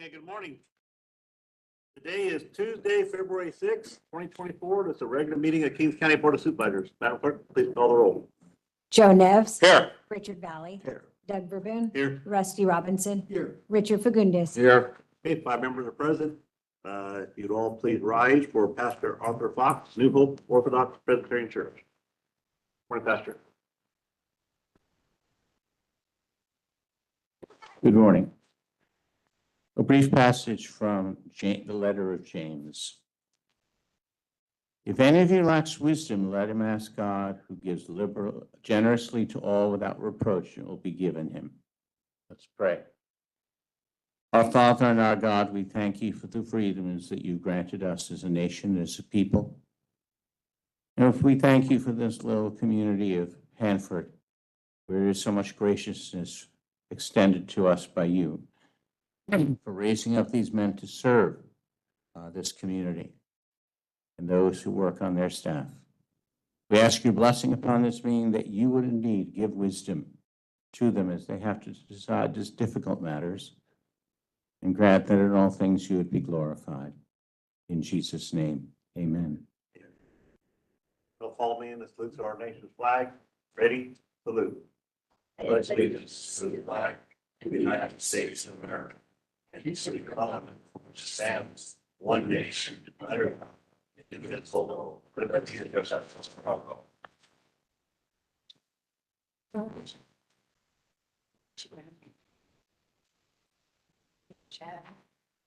Okay, good morning. Today is Tuesday, February 6th, 2024. It's a regular meeting of Kings County Board of Supervisors. Madam Clerk, please call the roll. Joe Nevs. Here. Richard Valley. Here. Doug Verboon. Here. Rusty Robinson. Here. Richard Fagundes. Here. Okay, 5 members are present. If you'd all please rise for Pastor Arthur Fox, New Hope Orthodox Presbyterian Church. Morning, Pastor. Good morning. A brief passage from the letter of James. If any of you lacks wisdom, let him ask God, who gives generously to all without reproach, and it will be given him. Let's pray. Our Father and our God, we thank you for the freedoms that you've granted us as a nation, as a people. And if we thank you for this little community of Hanford, where there is so much graciousness extended to us by you, for raising up these men to serve this community and those who work on their staff. We ask your blessing upon this meeting, that you would indeed give wisdom to them as they have to decide these difficult matters, and grant that in all things you would be glorified. In Jesus' name, amen. You'll follow me in the salute to our nation's flag. Ready? Salute. Pledge allegiance to the flag of the United States of America and to the republic which stands one nation under God, indivisible, with liberty and justice for all.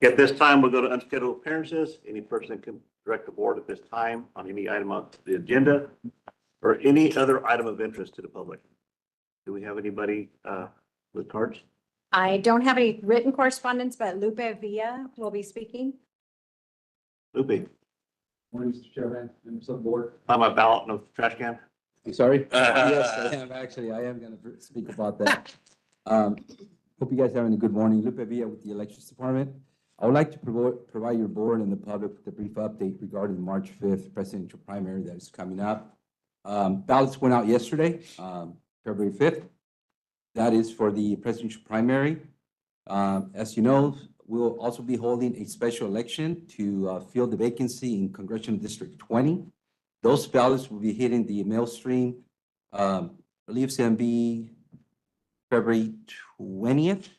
At this time, we'll go to unscheduled appearances. Any person that can direct the board at this time on any item on the agenda or any other item of interest to the public. Do we have anybody with cards? I don't have any written correspondence, but Lupe Villa will be speaking. Lupe, Morning, Mr. Chairman, members of the board. find my ballot in the trash can. Sorry? Yes, I am, actually, I am going to speak about that. Hope you guys are having a good morning. Lupe Villa with the Elections Department. I would like to provide your board and the public with a brief update regarding the March 5th presidential primary that is coming up. Ballots went out yesterday, February 5th. That is for the presidential primary. As you know, we'll also be holding a special election to fill the vacancy in Congressional District 20. Those ballots will be hitting the mail stream, I believe it's going to be February 20th.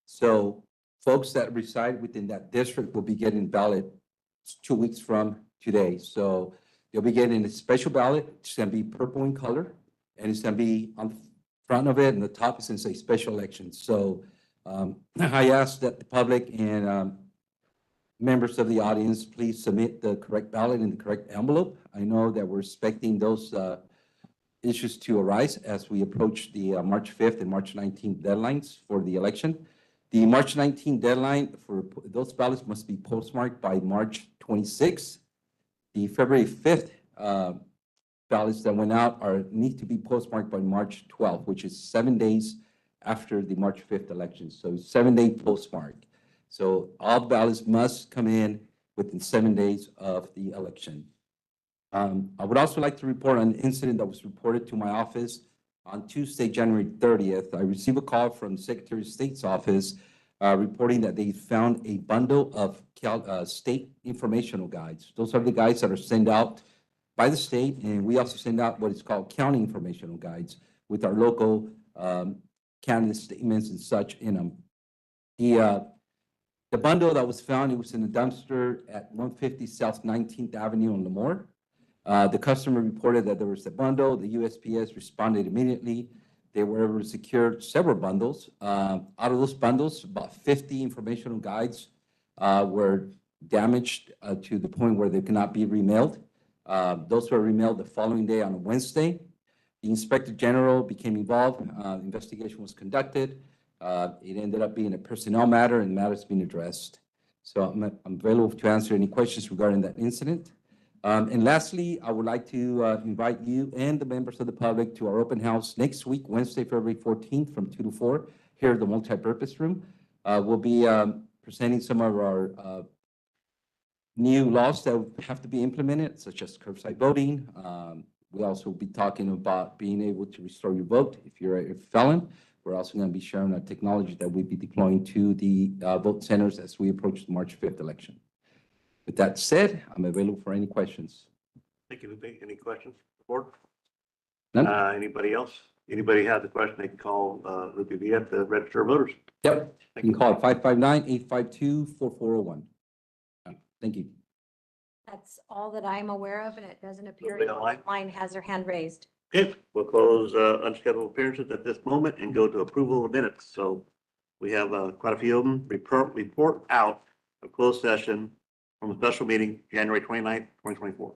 So folks that reside within that district will be getting ballot 2 weeks from today. So you'll be getting a special ballot. It's going to be purple in color, and it's going to be on the front of it, and the top is going to say special election. So I ask that the public and members of the audience please submit the correct ballot in the correct envelope. I know that we're expecting those issues to arise as we approach the March 5th and March 19th deadlines for the election. The March 19th deadline for those ballots must be postmarked by March 26th. The February 5th ballots that went out need to be postmarked by March 12th, which is 7 days after the March 5th election. So 7-day postmark. So all ballots must come in within 7 days of the election. I would also like to report on an incident that was reported to my office on Tuesday, January 30th. I received a call from the Secretary of State's office reporting that they found a bundle of state informational guides. Those are the guides that are sent out by the state, and we also send out what is called county informational guides with our local candidate statements and such in them. The bundle that was found, it was in a dumpster at 150 South 19th Avenue in Lemoore. The customer reported that there was a bundle. The USPS responded immediately. They were able to secure several bundles. Out of those bundles, about 50 informational guides were damaged to the point where they cannot be remailed. Those were remailed the following day on a Wednesday. The Inspector General became involved. Investigation was conducted. It ended up being a personnel matter, and the matter has been addressed. So I'm available to answer any questions regarding that incident. And lastly, I would like to invite you and the members of the public to our open house next week, Wednesday, February 14th from 2 to 4 here at the multipurpose room. We'll be presenting some of our new laws that have to be implemented, such as curbside voting, We also will be talking about being able to restore your vote if you're a felon. We're also going to be sharing our technology that we'll be deploying to the vote centers as we approach the March 5th election. With that said, I'm available for any questions. Thank you, Lupe. Any questions, board? None? Anybody else? Anybody have the question, they can call, Lupe Villa at the Register of Voters. Yep. Thank You can call 559-852-4401. Thank you. That's all that I'm aware of, and it doesn't appear Nobody anyone online? online has their hand raised. Okay, we'll close unscheduled appearances at this moment and go to approval of minutes. So we have quite a few of them. Report out a closed session from a special meeting, January 29th, 2024.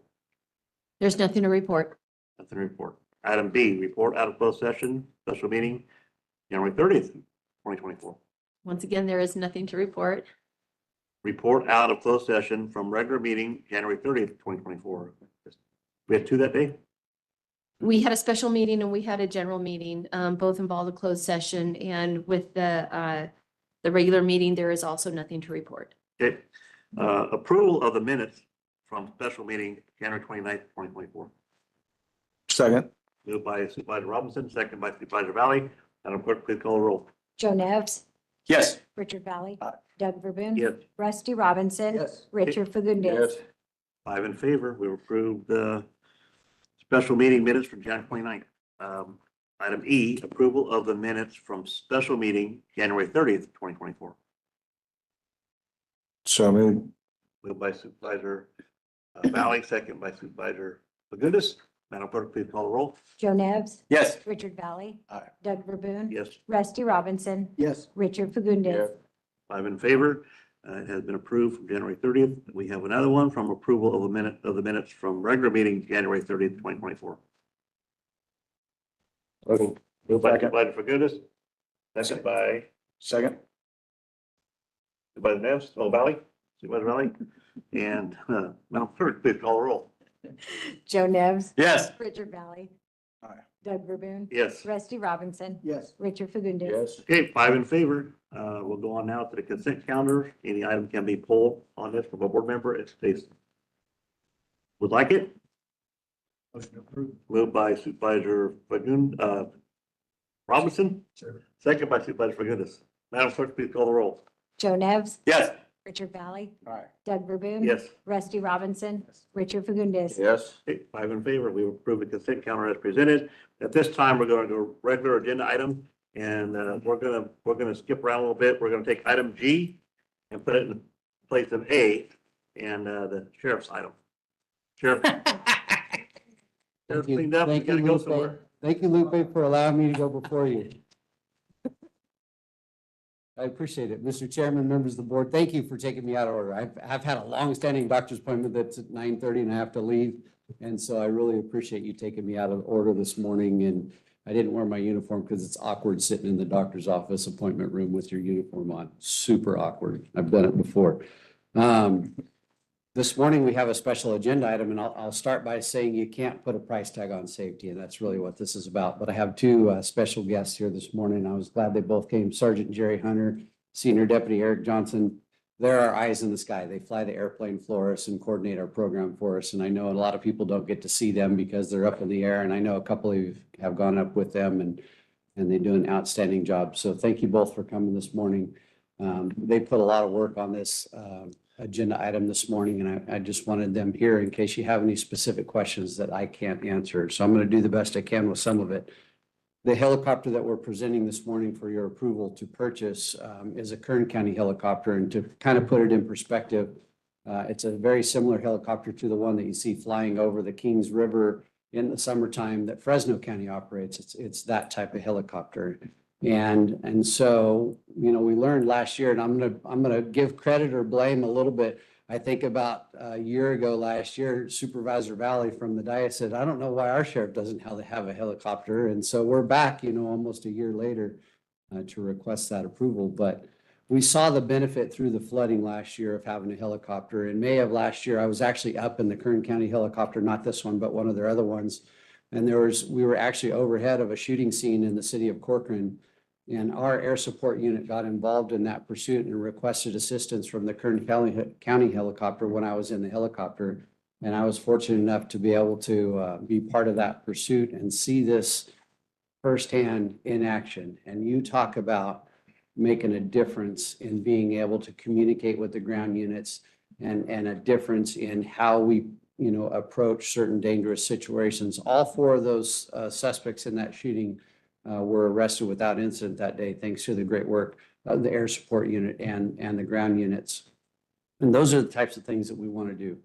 There's nothing to report. Nothing to report. Item B, report out of closed session, special meeting, January 30th, 2024. Once again, there is nothing to report. Report out of closed session from regular meeting, January 30th, 2024. We had two that day? We had a special meeting and we had a general meeting, both involved a closed session, and with the regular meeting, there is also nothing to report. Okay. Approval of the minutes from special meeting, January 29th, 2024. Second. Moved by Supervisor Robinson, second by Supervisor Valley. Madam Clerk, please call the roll. Joe Nevs, Yes. Richard Valley, Aye. Doug Verboon. Yes. Rusty Robinson. Yes. Richard Fagundes. 5 in favor. We approved the special meeting minutes from January 29th. Item E, approval of the minutes from special meeting, January 30th, 2024. So moved. Moved by Supervisor Valley, second by Supervisor Fagundes. Madam Clerk, please call the roll. Joe Nevs, Yes. Richard Valley. Aye. Doug Verboon. Yes. Rusty Robinson. Yes. Richard Fagundes. 5 in favor. It has been approved from January 30th. We have another one from approval of the minutes from regular meeting, January 30th, 2024. Moved by Supervisor Fagundes. Second by Second. Supervisor Neves, Valley, Supervisor Valley. And Madam Clerk, please call the roll. Joe Nevs, Yes. Richard Valley. Aye. Doug Verboon. Yes. Rusty Robinson. Yes. Richard Fagundes. Okay, 5 in favor. We'll go on now to the consent calendar. Any item can be pulled on this from a board member if they would like it. Motion approved. Moved by Supervisor Robinson, second by Supervisor Fagundes. Madam Clerk, please call the roll. Joe Nevs, Yes. Richard Valley. Aye. Doug Verboon. Yes. Rusty Robinson. Richard Fagundes. Yes. Okay, 5 in favor. We approve the consent calendar as presented. At this time, we're going to do a regular agenda item, and we're gonna skip around a little bit. We're gonna take item G and put it in place of A and the sheriff's item. Sheriff. Sheriff cleaned up. We Thank you, gotta go Lupe. somewhere. Thank you, Lupe, for allowing me to go before you. I appreciate it. Mr. Chairman, members of the board, thank you for taking me out of order. I've had a long-standing doctor's appointment that's at 9:30 and I have to leave. And so I really appreciate you taking me out of order this morning. And I didn't wear my uniform because it's awkward sitting in the doctor's office appointment room with your uniform on. Super awkward. I've done it before. This morning, we have a special agenda item, and I'll start by saying you can't put a price tag on safety, and that's really what this is about. But I have two special guests here this morning. I was glad they both came. Sergeant Jerry Hunter, Senior Deputy Eric Johnson. They're our eyes in the sky. They fly the airplane for us and coordinate our program for us. And I know a lot of people don't get to see them because they're up in the air. And I know a couple of you have gone up with them, and they do an outstanding job. So thank you both for coming this morning. They put a lot of work on this agenda item this morning, and I just wanted them here in case you have any specific questions that I can't answer. So I'm going to do the best I can with some of it. The helicopter that we're presenting this morning for your approval to purchase is a Kern County helicopter. And to kind of put it in perspective, it's a very similar helicopter to the one that you see flying over the Kings River in the summertime that Fresno County operates. It's that type of helicopter. And so, you know, we learned last year, and I'm gonna give credit or blame a little bit. I think about a year ago, last year, Supervisor Valley from the dais said, I don't know why our sheriff doesn't have a helicopter. And so we're back, you know, almost a year later to request that approval. But we saw the benefit through the flooding last year of having a helicopter. In May of last year, I was actually up in the Kern County helicopter, not this one, but one of their other ones. And we were actually overhead of a shooting scene in the city of Corcoran. And our air support unit got involved in that pursuit and requested assistance from the Kern County helicopter when I was in the helicopter. And I was fortunate enough to be able to be part of that pursuit and see this firsthand in action. And you talk about making a difference in being able to communicate with the ground units and a difference in how we, approach certain dangerous situations. All four of those suspects in that shooting were arrested without incident that day, thanks to the great work of the air support unit and the ground units. And those are the types of things that we want to do.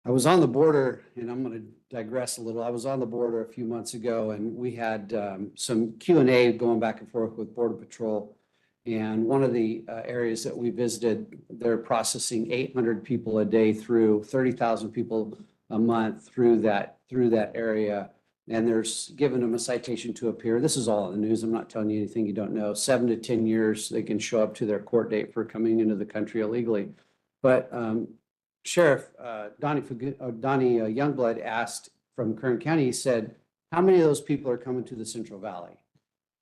I was on the border, and I'm going to digress a little. I was on the border a few months ago, and we had some Q&A going back and forth with Border Patrol. And one of the areas that we visited, they're processing 800 people a day through 30,000 people a month through that area. And there's given them a citation to appear. This is all in the news. I'm not telling you anything you don't know. 7 to 10 years, they can show up to their court date for coming into the country illegally. But Sheriff Donnie Youngblood asked from Kern County, he said, how many of those people are coming to the Central Valley?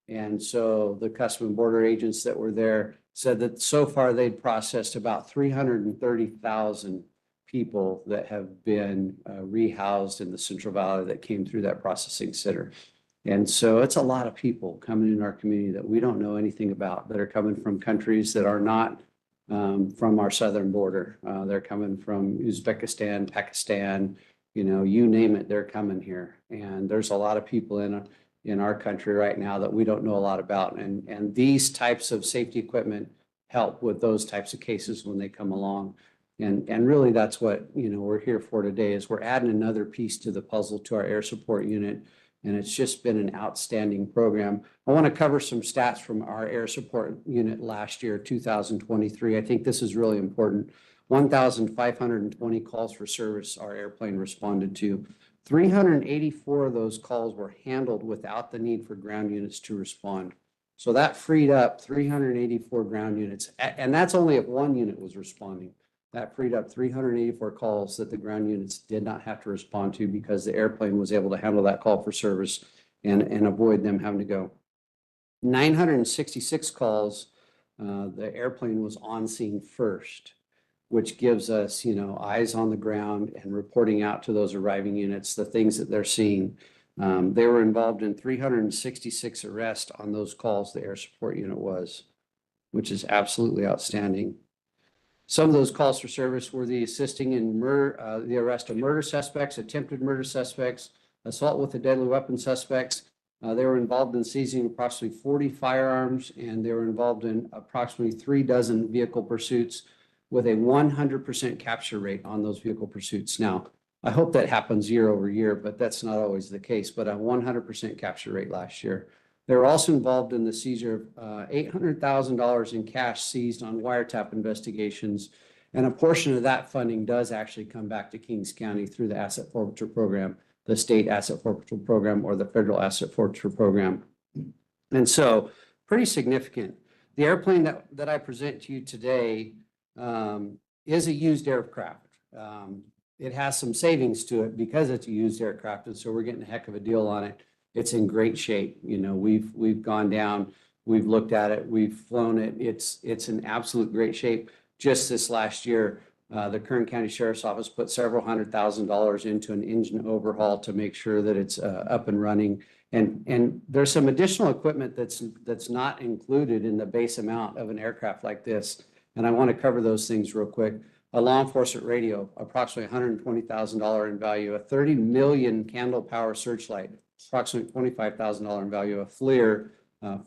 And so the Customs and Border agents that were there said that so far they'd processed about 330,000 people that have been rehoused in the Central Valley that came through that processing center. And so it's a lot of people coming in our community that we don't know anything about, that are coming from countries that are not from our southern border. They're coming from Uzbekistan, Pakistan, you name it, they're coming here. And there's a lot of people in our country right now that we don't know a lot about. And these types of safety equipment help with those types of cases when they come along. And really that's what, we're here for today, is we're adding another piece to the puzzle to our air support unit. And it's just been an outstanding program. I want to cover some stats from our air support unit last year, 2023. I think this is really important. 1,520 calls for service our airplane responded to. 384 of those calls were handled without the need for ground units to respond. So that freed up 384 ground units. And that's only if one unit was responding. That freed up 384 calls that the ground units did not have to respond to because the airplane was able to handle that call for service and avoid them having to go. 966 calls, the airplane was on scene first, which gives us, eyes on the ground and reporting out to those arriving units, the things that they're seeing. They were involved in 366 arrests on those calls the air support unit was, which is absolutely outstanding. Some of those calls for service were the assisting in the arrest of murder suspects, attempted murder suspects, assault with a deadly weapon suspects. They were involved in seizing approximately 40 firearms, and they were involved in approximately 36 vehicle pursuits with a 100% capture rate on those vehicle pursuits. Now, I hope that happens year over year, but that's not always the case, but a 100% capture rate last year. They were also involved in the seizure of $800,000 in cash seized on wiretap investigations. And a portion of that funding does actually come back to Kings County through the asset forfeiture program, the state asset forfeiture program, or the federal asset forfeiture program. And so pretty significant. The airplane that I present to you today is a used aircraft. It has some savings to it because it's a used aircraft. And so we're getting a heck of a deal on it. It's in great shape. We've gone down, we've looked at it, we've flown it. It's in absolute great shape. Just this last year, the Kern County Sheriff's Office put several $100,000 into an engine overhaul to make sure that it's up and running. And there's some additional equipment that's not included in the base amount of an aircraft like this. And I want to cover those things real quick. A law enforcement radio, approximately $120,000 in value, a 30 million candle power searchlight, approximately $25,000 in value, a FLIR,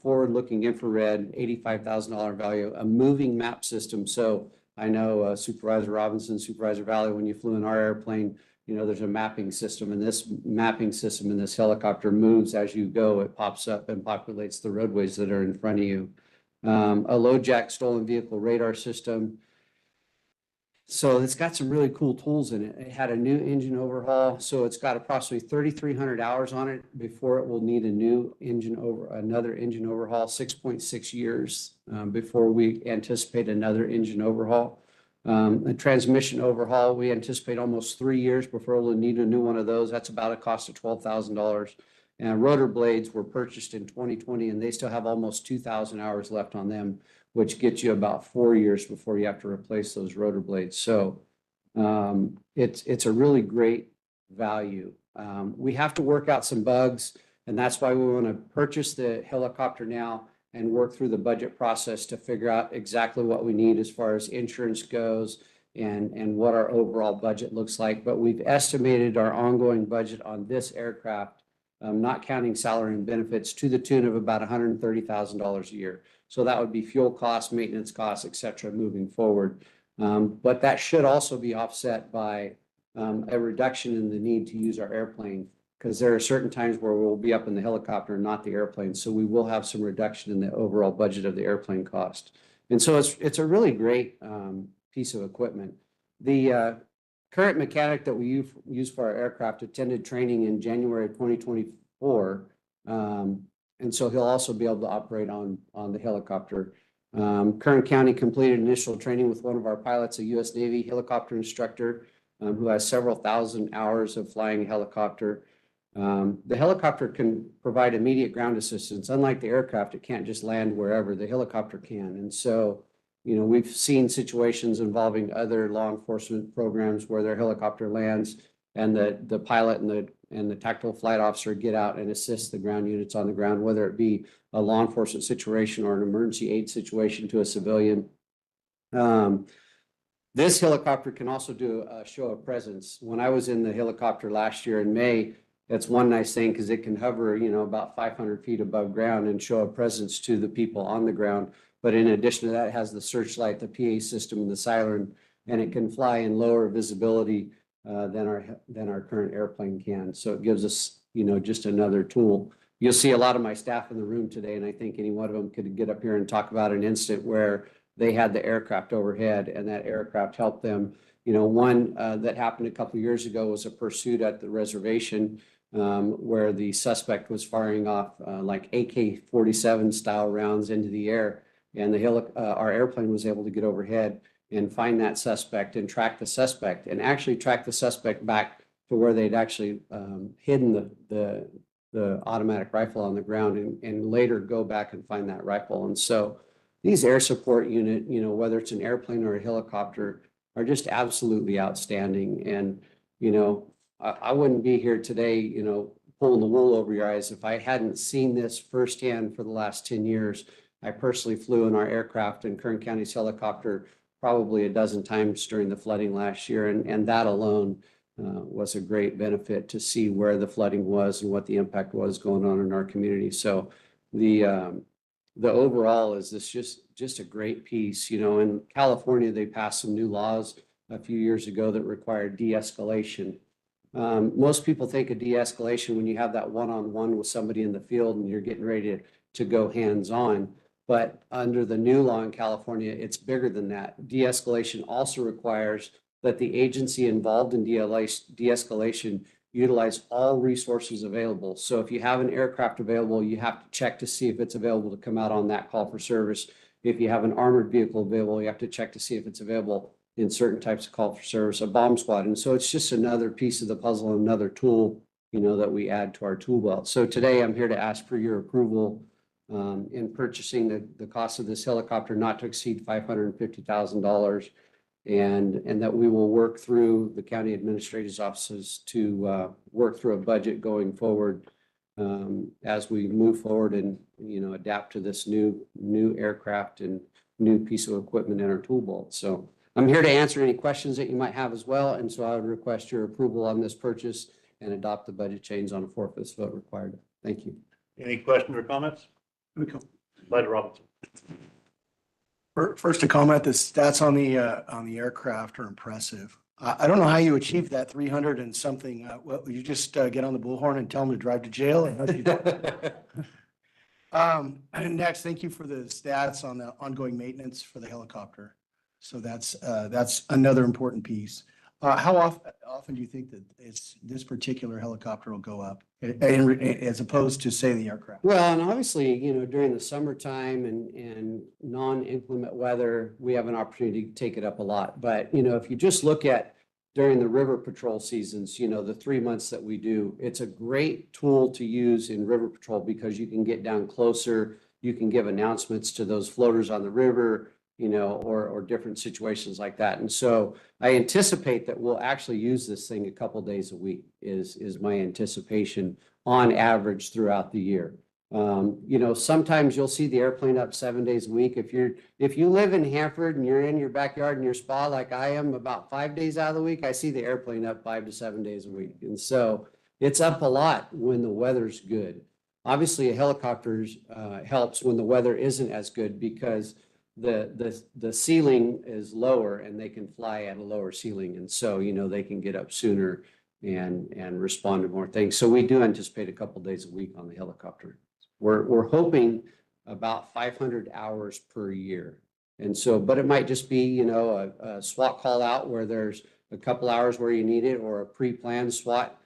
forward-looking infrared, $85,000 in value, a moving map system. So I know Supervisor Robinson, Supervisor Valley, when you flew in our airplane, there's a mapping system, and this mapping system in this helicopter moves as you go. It pops up and populates the roadways that are in front of you. A low jack stolen vehicle radar system. So it's got some really cool tools in it. It had a new engine overhaul. So it's got approximately 3,300 hours on it before it will need another engine overhaul, 6.6 years before we anticipate another engine overhaul. A transmission overhaul, we anticipate almost 3 years before we'll need a new one of those. That's about a cost of $12,000. And rotor blades were purchased in 2020, and they still have almost 2,000 hours left on them, which gets you about 4 years before you have to replace those rotor blades. So It's a really great value. We have to work out some bugs, and that's why we want to purchase the helicopter now and work through the budget process to figure out exactly what we need as far as insurance goes and what our overall budget looks like. But we've estimated our ongoing budget on this aircraft, not counting salary and benefits, to the tune of about $130,000 a year. So that would be fuel costs, maintenance costs, et cetera, moving forward. But that should also be offset by a reduction in the need to use our airplane, because there are certain times where we'll be up in the helicopter and not the airplane. So we will have some reduction in the overall budget of the airplane cost. And so it's a really great piece of equipment. The current mechanic that we use for our aircraft attended training in January of 2024. And so he'll also be able to operate on the helicopter. Kern County completed initial training with one of our pilots, a U.S. Navy helicopter instructor, who has several thousand hours of flying a helicopter. The helicopter can provide immediate ground assistance. Unlike the aircraft, it can't just land wherever. The helicopter can. And so, you know, we've seen situations involving other law enforcement programs where their helicopter lands and the pilot and the tactical flight officer get out and assist the ground units on the ground, whether it be a law enforcement situation or an emergency aid situation to a civilian. This helicopter can also do a show of presence. When I was in the helicopter last year in May, that's one nice thing because it can hover, you know, about 500 feet above ground and show a presence to the people on the ground. But in addition to that, it has the searchlight, the PA system, and the siren, and it can fly in lower visibility than our current airplane can. So it gives us, you know, just another tool. You'll see a lot of my staff in the room today, and I think any one of them could get up here and talk about an incident where they had the aircraft overhead and that aircraft helped them. You know, one that happened a couple of years ago was a pursuit at the reservation where the suspect was firing off like AK-47 style rounds into the air, and our airplane was able to get overhead and find that suspect and track the suspect and actually track the suspect back to where they'd actually hidden the automatic rifle on the ground and later go back and find that rifle. And so these air support unit, you know, whether it's an airplane or a helicopter, are just absolutely outstanding. And, you know, I wouldn't be here today, you know, pulling the wool over your eyes if I hadn't seen this firsthand for the last 10 years. I personally flew in our aircraft in Kern County's helicopter probably a dozen times during the flooding last year. And that alone was a great benefit to see where the flooding was and what the impact was going on in our community. So the overall is this just a great piece. You know, in California, they passed some new laws a few years ago that required de-escalation. Most people think of de-escalation when you have that one-on-one with somebody in the field and you're getting ready to go hands-on. But under the new law in California, it's bigger than that. De-escalation also requires that the agency involved in de-escalation utilize all resources available. So if you have an aircraft available, you have to check to see if it's available to come out on that call for service. If you have an armored vehicle available, you have to check to see if it's available in certain types of call for service, a bomb squad. And so it's just another piece of the puzzle, another tool, you know, that we add to our tool belt. So today I'm here to ask for your approval in purchasing the cost of this helicopter not to exceed $550,000, and that we will work through the county administrator's offices to work through a budget going forward as we move forward and, you know, adapt to this new aircraft and new piece of equipment in our tool belt. So I'm here to answer any questions that you might have as well. And so I would request your approval on this purchase and adopt the budget change on a 4/5 vote required. Thank you. Any questions or comments? Bud Robinson. First, to comment, the stats on the aircraft are impressive. I don't know how you achieved that 300 and something. Well, you just get on the bullhorn and tell them to drive to jail? Or how do you do it? And next, thank you for the stats on the ongoing maintenance for the helicopter. So that's another important piece. How often do you think that this particular helicopter will go up as opposed to, say, the aircraft? Well, and obviously, you know, during the summertime and non-inclement weather, we have an opportunity to take it up a lot. But, you know, if you just look at during the river patrol seasons, you know, the 3 months that we do, it's a great tool to use in river patrol because you can get down closer. You can give announcements to those floaters on the river. you know, or different situations like that. And so I anticipate that we'll actually use this thing a couple days a week is my anticipation on average throughout the year. You know, sometimes you'll see the airplane up 7 days a week. If you live in Hanford and you're in your backyard in your spa like I am about 5 days out of the week, I see the airplane up 5 to 7 days a week. And so it's up a lot when the weather's good. Obviously, a helicopter helps when the weather isn't as good because the ceiling is lower and they can fly at a lower ceiling. And so, you know, they can get up sooner and respond to more things. So we do anticipate a couple days a week on the helicopter. We're hoping about 500 hours per year. And so, but it might just be, you know, a SWAT call out where there's a couple hours where you need it, or a pre-planned SWAT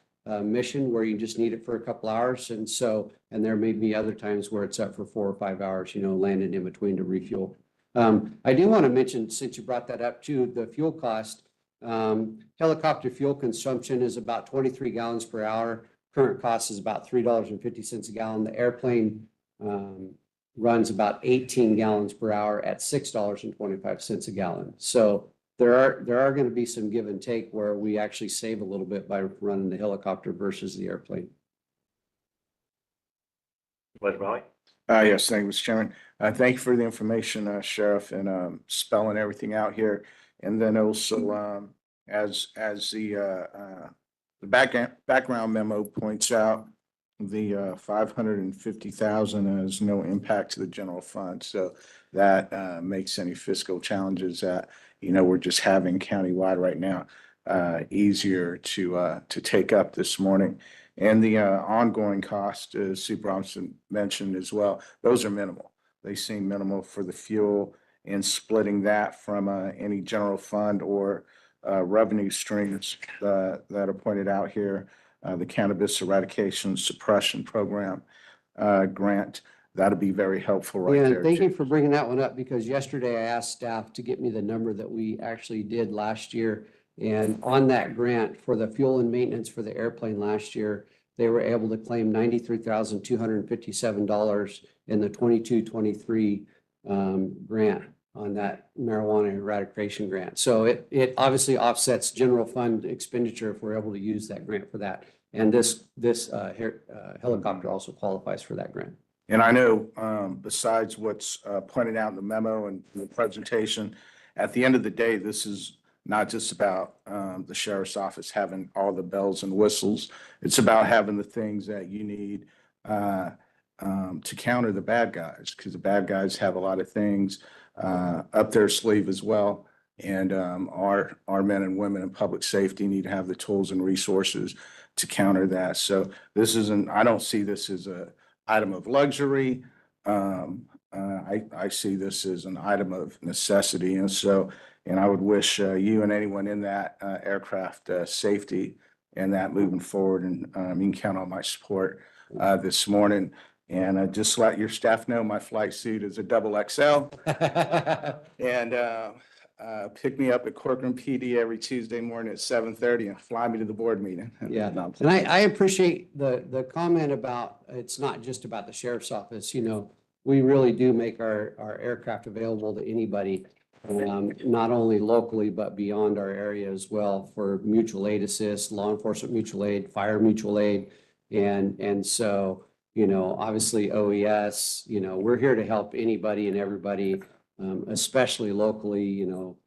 mission where you just need it for a couple hours. And so, and there may be other times where it's up for 4 or 5 hours, you know, landed in between to refuel. I do want to mention, since you brought that up too, the fuel cost. Helicopter fuel consumption is about 23 gallons per hour. Current cost is about $3.50 a gallon. The airplane runs about 18 gallons per hour at $6.25 a gallon. So there are going to be some give and take where we actually save a little bit by running the helicopter versus the airplane. Supervisor Raleigh? Yes, thank you, Mr. Chairman. Thank you for the information, Sheriff, and spelling everything out here. And then also, as the background memo points out, the 550,000 has no impact to the general fund. So that makes any fiscal challenges that, you know, we're just having countywide right now easier to take up this morning. And the ongoing cost, as Supervisor mentioned as well, those are minimal. They seem minimal for the fuel, and splitting that from any general fund or revenue streams that are pointed out here. The Cannabis Eradication Suppression Program grant, that'll be very helpful right Yeah, there. thank too. you for bringing that one up, because yesterday I asked staff to get me the number that we actually did last year. And on that grant for the fuel and maintenance for the airplane last year, they were able to claim $93,257 in the 22-23 grant on that marijuana eradication grant. So it obviously offsets general fund expenditure if we're able to use that grant for that. And this helicopter also qualifies for that grant. And I know, besides what's pointed out in the memo and the presentation, at the end of the day, this is not just about the sheriff's office having all the bells and whistles. It's about having the things that you need to counter the bad guys, because the bad guys have a lot of things up their sleeve as well. And our men and women in public safety need to have the tools and resources to counter that. So this isn't, I don't see this as a item of luxury. I see this as an item of necessity. And so, and I would wish you and anyone in that aircraft safety and that moving forward. And you can count on my support this morning. And just let your staff know my flight suit is a XXL. And pick me up at Corcoran PD every Tuesday morning at 7:30 and fly me to the board meeting. Yeah, No, and I appreciate the comment about, it's not just about the sheriff's office, you know, we really do make our aircraft available to anybody, not only locally, but beyond our area as well, for mutual aid assist, law enforcement mutual aid, fire mutual aid. And so, you know, obviously OES, you know, we're here to help anybody and everybody, especially locally, you know,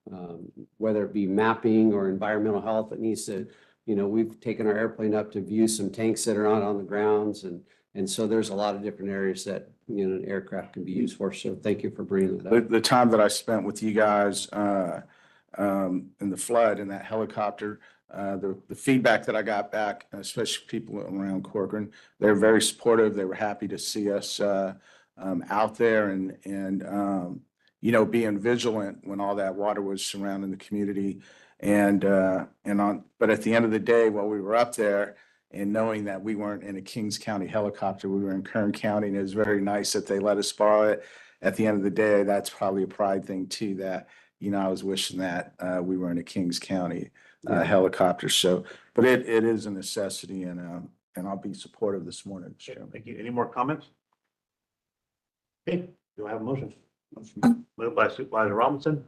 whether it be mapping or environmental health that needs to, you know, we've taken our airplane up to view some tanks that are on the grounds. And so there's a lot of different areas that, you know, an aircraft can be used for. So thank you for bringing that up. The time that I spent with you guys in the flood in that helicopter, the feedback that I got back, especially people around Corcoran, they're very supportive. They were happy to see us out there and you know, being vigilant when all that water was surrounding the community. But at the end of the day, while we were up there, and knowing that we weren't in a Kings County helicopter, we were in Kern County, and it was very nice that they let us borrow it. At the end of the day, that's probably a pride thing too, that, you know, I was wishing that we were in a Kings County helicopter. So, but it is a necessity, and I'll be supportive this morning. Okay, thank you. Any more comments? Okay, do I have a motion? Moved by Supervisor Robinson,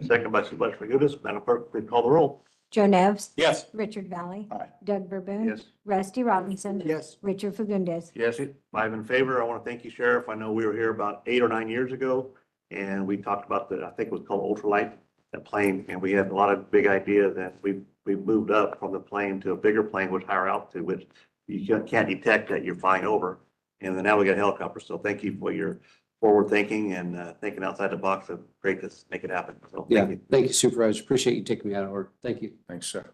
second by Supervisor Fagutis. Madam Clerk, please call the roll. Joe Nevs. Yes. Richard Valley. Aye. Doug Verboon. Yes. Rusty Robinson. Yes. Richard Fagundes. Yes. 5 in favor. I want to thank you, Sheriff. I know we were here about 8 or 9 years ago, and we talked about I think it was called ultralight, that plane, and we had a lot of big ideas that we moved up from the plane to a bigger plane with higher altitude, which you can't detect that you're flying over. And then now we got helicopters. So thank you for your forward thinking and thinking outside the box to create this, make it happen. So Yeah, thank you. thank you, Supervisor. Appreciate you taking me out of order. Thank you. Thanks, sir.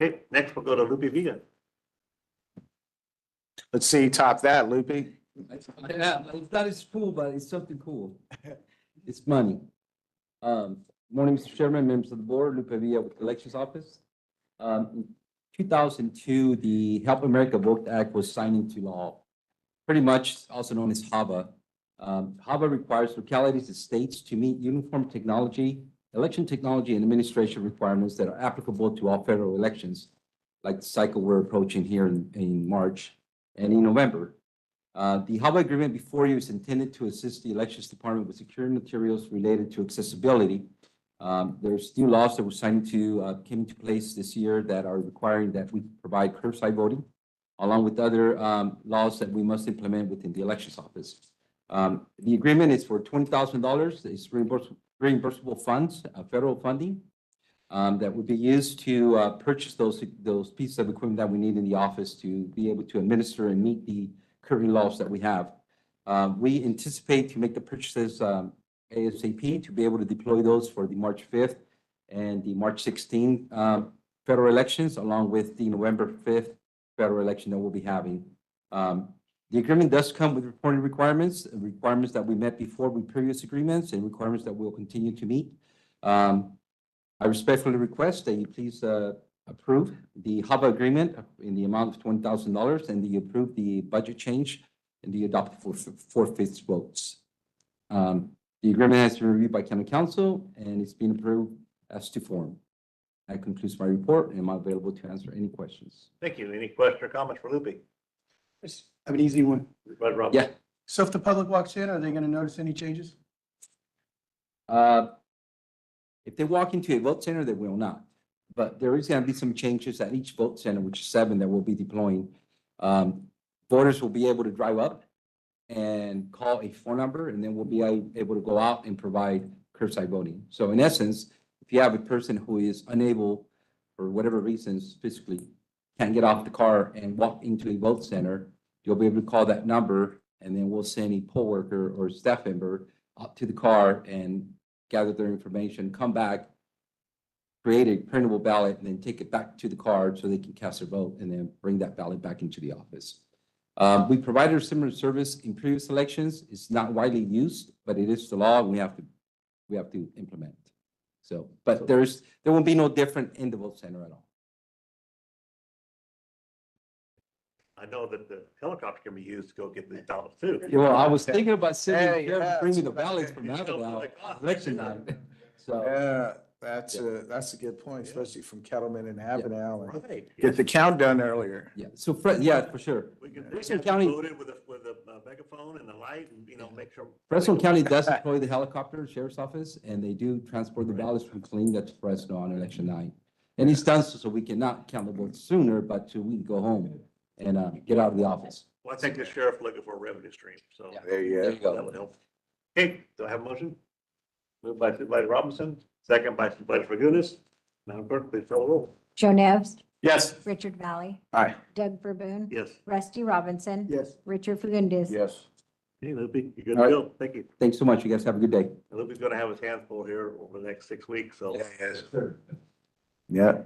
Okay, next we'll go to Lupe Villa. Let's see you top that, Lupe. Yeah, it's not as cool, but it's something cool. It's money. Morning, Mr. Chairman, members of the board, Lupe Villa with the Elections Office. In 2002, the Help America Vote Act was signed into law, pretty much also known as HAVA. HAVA requires localities and states to meet uniform technology, election technology, and administration requirements that are applicable to all federal elections, like the cycle we're approaching here in March and in November. The HAVA agreement before you is intended to assist the Elections Department with securing materials related to accessibility. There's new laws that were signed came into place this year that are requiring that we provide curbside voting, along with other laws that we must implement within the Elections Office. The agreement is for $20,000. It's reimbursable funds, federal funding, that would be used to purchase those pieces of equipment that we need in the office to be able to administer and meet the current laws that we have. We anticipate to make the purchases ASAP to be able to deploy those for the March 5th and the March 16th federal elections, along with the November 5th federal election that we'll be having. The agreement does come with reporting requirements that we met before with previous agreements and requirements that we'll continue to meet. I respectfully request that you please approve the HAVA agreement in the amount of $20,000 and you approve the budget change and the adopt for 4/5 votes. The agreement has been reviewed by County Council and it's been approved as to form. That concludes my report and I'm available to answer any questions. Thank you. Any question or comments for Lupe? I have an easy one. Supervisor Robinson? Yeah. So if the public walks in, are they going to notice any changes? If they walk into a vote center, they will not. But there is going to be some changes at each vote center, which is 7 that we'll be deploying. Voters will be able to drive up and call a phone number, and then we'll be able to go out and provide curbside voting. So in essence, if you have a person who is unable, for whatever reasons, physically can't get off the car and walk into a vote center, you'll be able to call that number, and then we'll send a poll worker or staff member up to the car and gather their information, come back, create a printable ballot, and then take it back to the car so they can cast their vote, and then bring that ballot back into the office. We provided a similar service in previous elections. It's not widely used, but it is the law, and we have to implement. So, but there won't be no different in the vote center at all. I know that the helicopter can be used to go get the ballots too. Yeah, well, I was thinking about sending Hey, here to yeah, bring me that's the what I ballots said. from You know, Avenel, like, oh, election night. So, Yeah, that's a good point, especially from Kettleman and Avenel. and Right. Get the count done earlier. yeah, so, yeah, for sure. We can Fresno get County- loaded with a megaphone and the light and, make sure. Fresno County does deploy the helicopter sheriff's office, and they do transport the ballots from Killeen to Fresno on election night. And it's done so we cannot count the votes sooner, but so we can go home and get out of the office. Well, I think the sheriff looking for a revenue stream, so There you There you go. that go. would help. Okay, do I have a motion? Moved by Supervisor Robinson, second by Supervisor Fagundes. Madam Clerk, please call the roll. Joe Nevs. Yes. Richard Valley. Aye. Doug Verboon. Yes. Rusty Robinson. Yes. Richard Fagundes. Yes. Hey, Lupe, you good All to right. go? Thank you. Thanks so much. You guys have a good day. Lupe's gonna have his hands full here over the next 6 weeks, so. Yes. Yeah.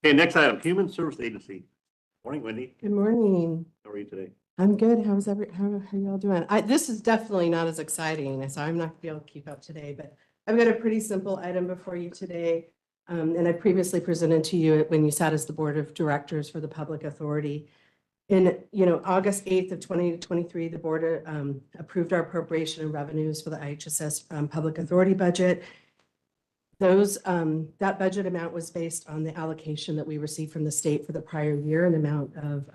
Okay, next item, Human Service Agency. Morning, Wendy. Good morning. How are you today? I'm good. How are y'all doing? This is definitely not as exciting, so I'm not gonna be able to keep up today, but I've got a pretty simple item before you today. And I previously presented to you when you sat as the Board of Directors for the Public Authority. In, August 8th of 2023, the board approved our appropriation and revenues for the IHSS Public Authority budget. That budget amount was based on the allocation that we received from the state for the prior year, an amount of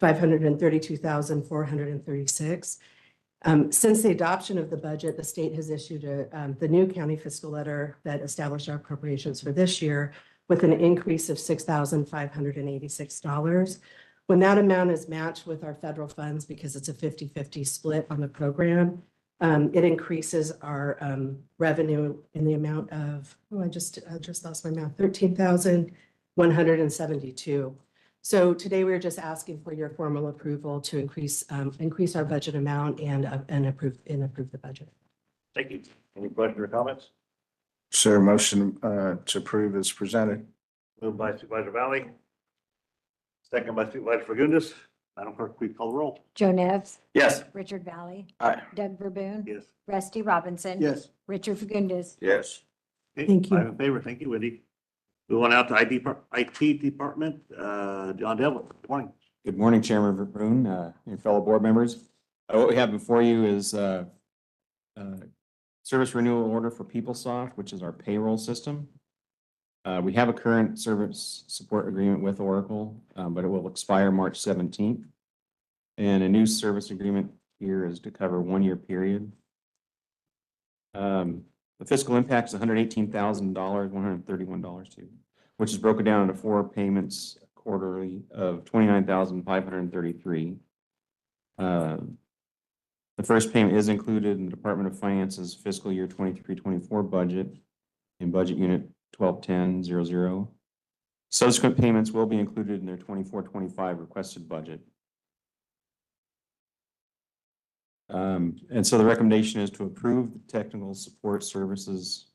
$532,436. Since the adoption of the budget, the state has issued the new county fiscal letter that established our appropriations for this year with an increase of $6,586. When that amount is matched with our federal funds, because it's a 50-50 split on the program, it increases our revenue in the amount of, I just lost my math, 13,172. So today we're just asking for your formal approval to increase our budget amount and approve the budget. Thank you. Any questions or comments? Sir, motion to approve is presented. Moved by Supervisor Valley. Second by Supervisor Fagundes. Madam Clerk, please call the roll. Joe Nevs, Yes. Richard Valley. Aye. Doug Verboon. Yes. Rusty Robinson. Yes. Richard Fagundes. Yes. Okay, Thank you. five in favor. Thank you, Wendy. Move on out to IT Department, John Devlin. Good morning. Good morning, Chairman Verboen, and fellow board members. What we have before you is service renewal order for PeopleSoft, which is our payroll system. We have a current service support agreement with Oracle, but it will expire March 17th. And a new service agreement here is to cover 1-year period. The fiscal impact is $118,000, $131 too, which is broken down into 4 payments quarterly of $29,533. The first payment is included in the Department of Finance's fiscal year 23-24 budget in budget unit 121000. Subsequent payments will be included in their 24-25 requested budget. And so the recommendation is to approve the technical support services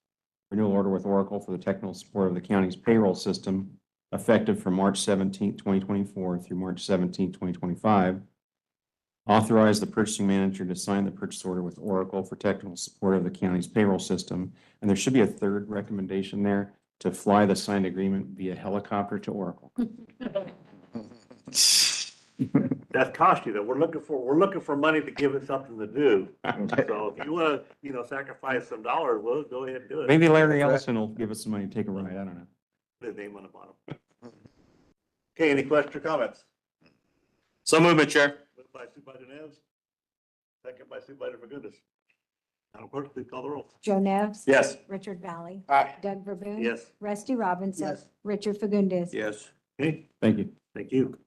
renewal order with Oracle for the technical support of the county's payroll system effective from March 17th, 2024 through March 17th, 2025. Authorize the purchasing manager to sign the purchase order with Oracle for technical support of the county's payroll system. And there should be a third recommendation there, to fly the signed agreement via helicopter to Oracle. That's costly though. We're looking for money to give it something to do. So if you want to, sacrifice some dollars, we'll go ahead and do it. Maybe Larry Ellison will give us some money to take a ride. I don't know. Put his name on the bottom. Okay, any questions or comments? So movement, Chair. Moved by Supervisor Nevs. Second by Supervisor Fagundes. Madam Clerk, please call the roll. Joe Nevs. Yes. Richard Valley. Aye. Doug Verboon. Yes. Rusty Robinson. Yes. Richard Fagundes. Yes. Okay, Thank you. thank you.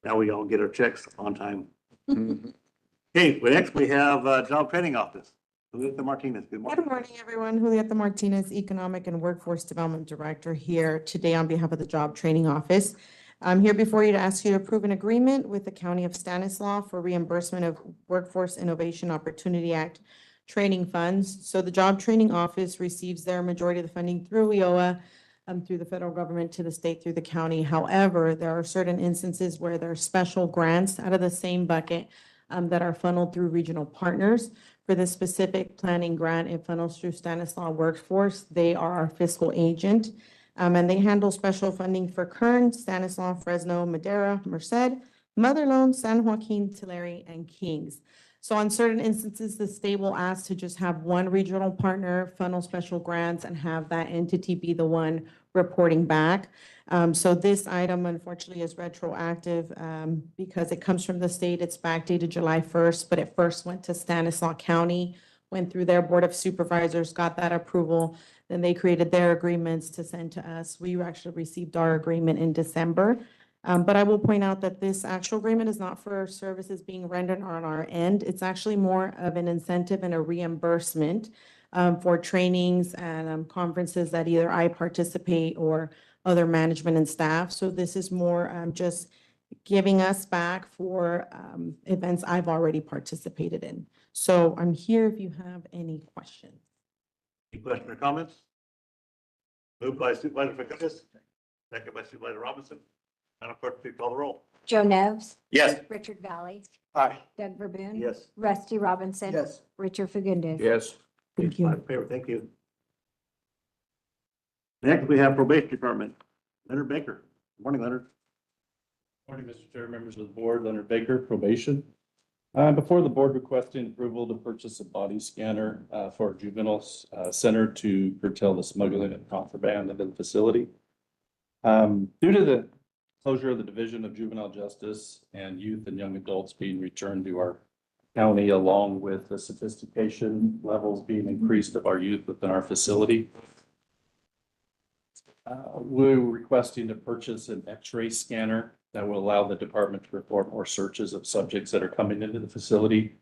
Now we all get our checks on time. Okay, well, next we have Job Training Office. Julieta Martinez, good morning. Good morning, everyone. Julieta Martinez, Economic and Workforce Development Director here today on behalf of the Job Training Office. I'm here before you to ask you to approve an agreement with the County of Stanislaus for reimbursement of Workforce Innovation Opportunity Act training funds. So the Job Training Office receives their majority of the funding through WIOA, through the federal government to the state through the county. However, there are certain instances where there are special grants out of the same bucket that are funneled through regional partners. For the specific planning grant, it funnels through Stanislaus Workforce. They are our fiscal agent, and they handle special funding for Kern, Stanislaus, Fresno, Madera, Merced, Motherlode, San Joaquin, Tulare, and Kings. So on certain instances, the state will ask to just have one regional partner funnel special grants and have that entity be the one reporting back. So this item unfortunately is retroactive because it comes from the state. It's backdated July 1st, but it first went to Stanislaus County, went through their Board of Supervisors, got that approval. Then they created their agreements to send to us. We actually received our agreement in December. But I will point out that this actual agreement is not for services being rendered on our end. It's actually more of an incentive and a reimbursement for trainings and conferences that either I participate or other management and staff. So this is more just giving us back for events I've already participated in. So I'm here if you have any questions. Any questions or comments? Moved by Supervisor Fagundes, second by Supervisor Robinson. Madam Clerk, please call the roll. Joe Nevs. Yes. Richard Valley. Aye. Doug Verboon. Yes. Rusty Robinson. Yes. Richard Fagundes. Yes. Thank you. Five in favor, thank you. Next, we have Probation Department. Leonard Baker. Good morning, Leonard. Morning, Mr. Chair, members of the board, Leonard Baker, probation. Before the board requesting approval to purchase a body scanner for juvenile center to curtail the smuggling and contraband into the facility. Due to the closure of the Division of Juvenile Justice and youth and young adults being returned to our county, along with the sophistication levels being increased of our youth within our facility. We're requesting to purchase an X-ray scanner that will allow the department to perform more searches of subjects that are coming into the facility,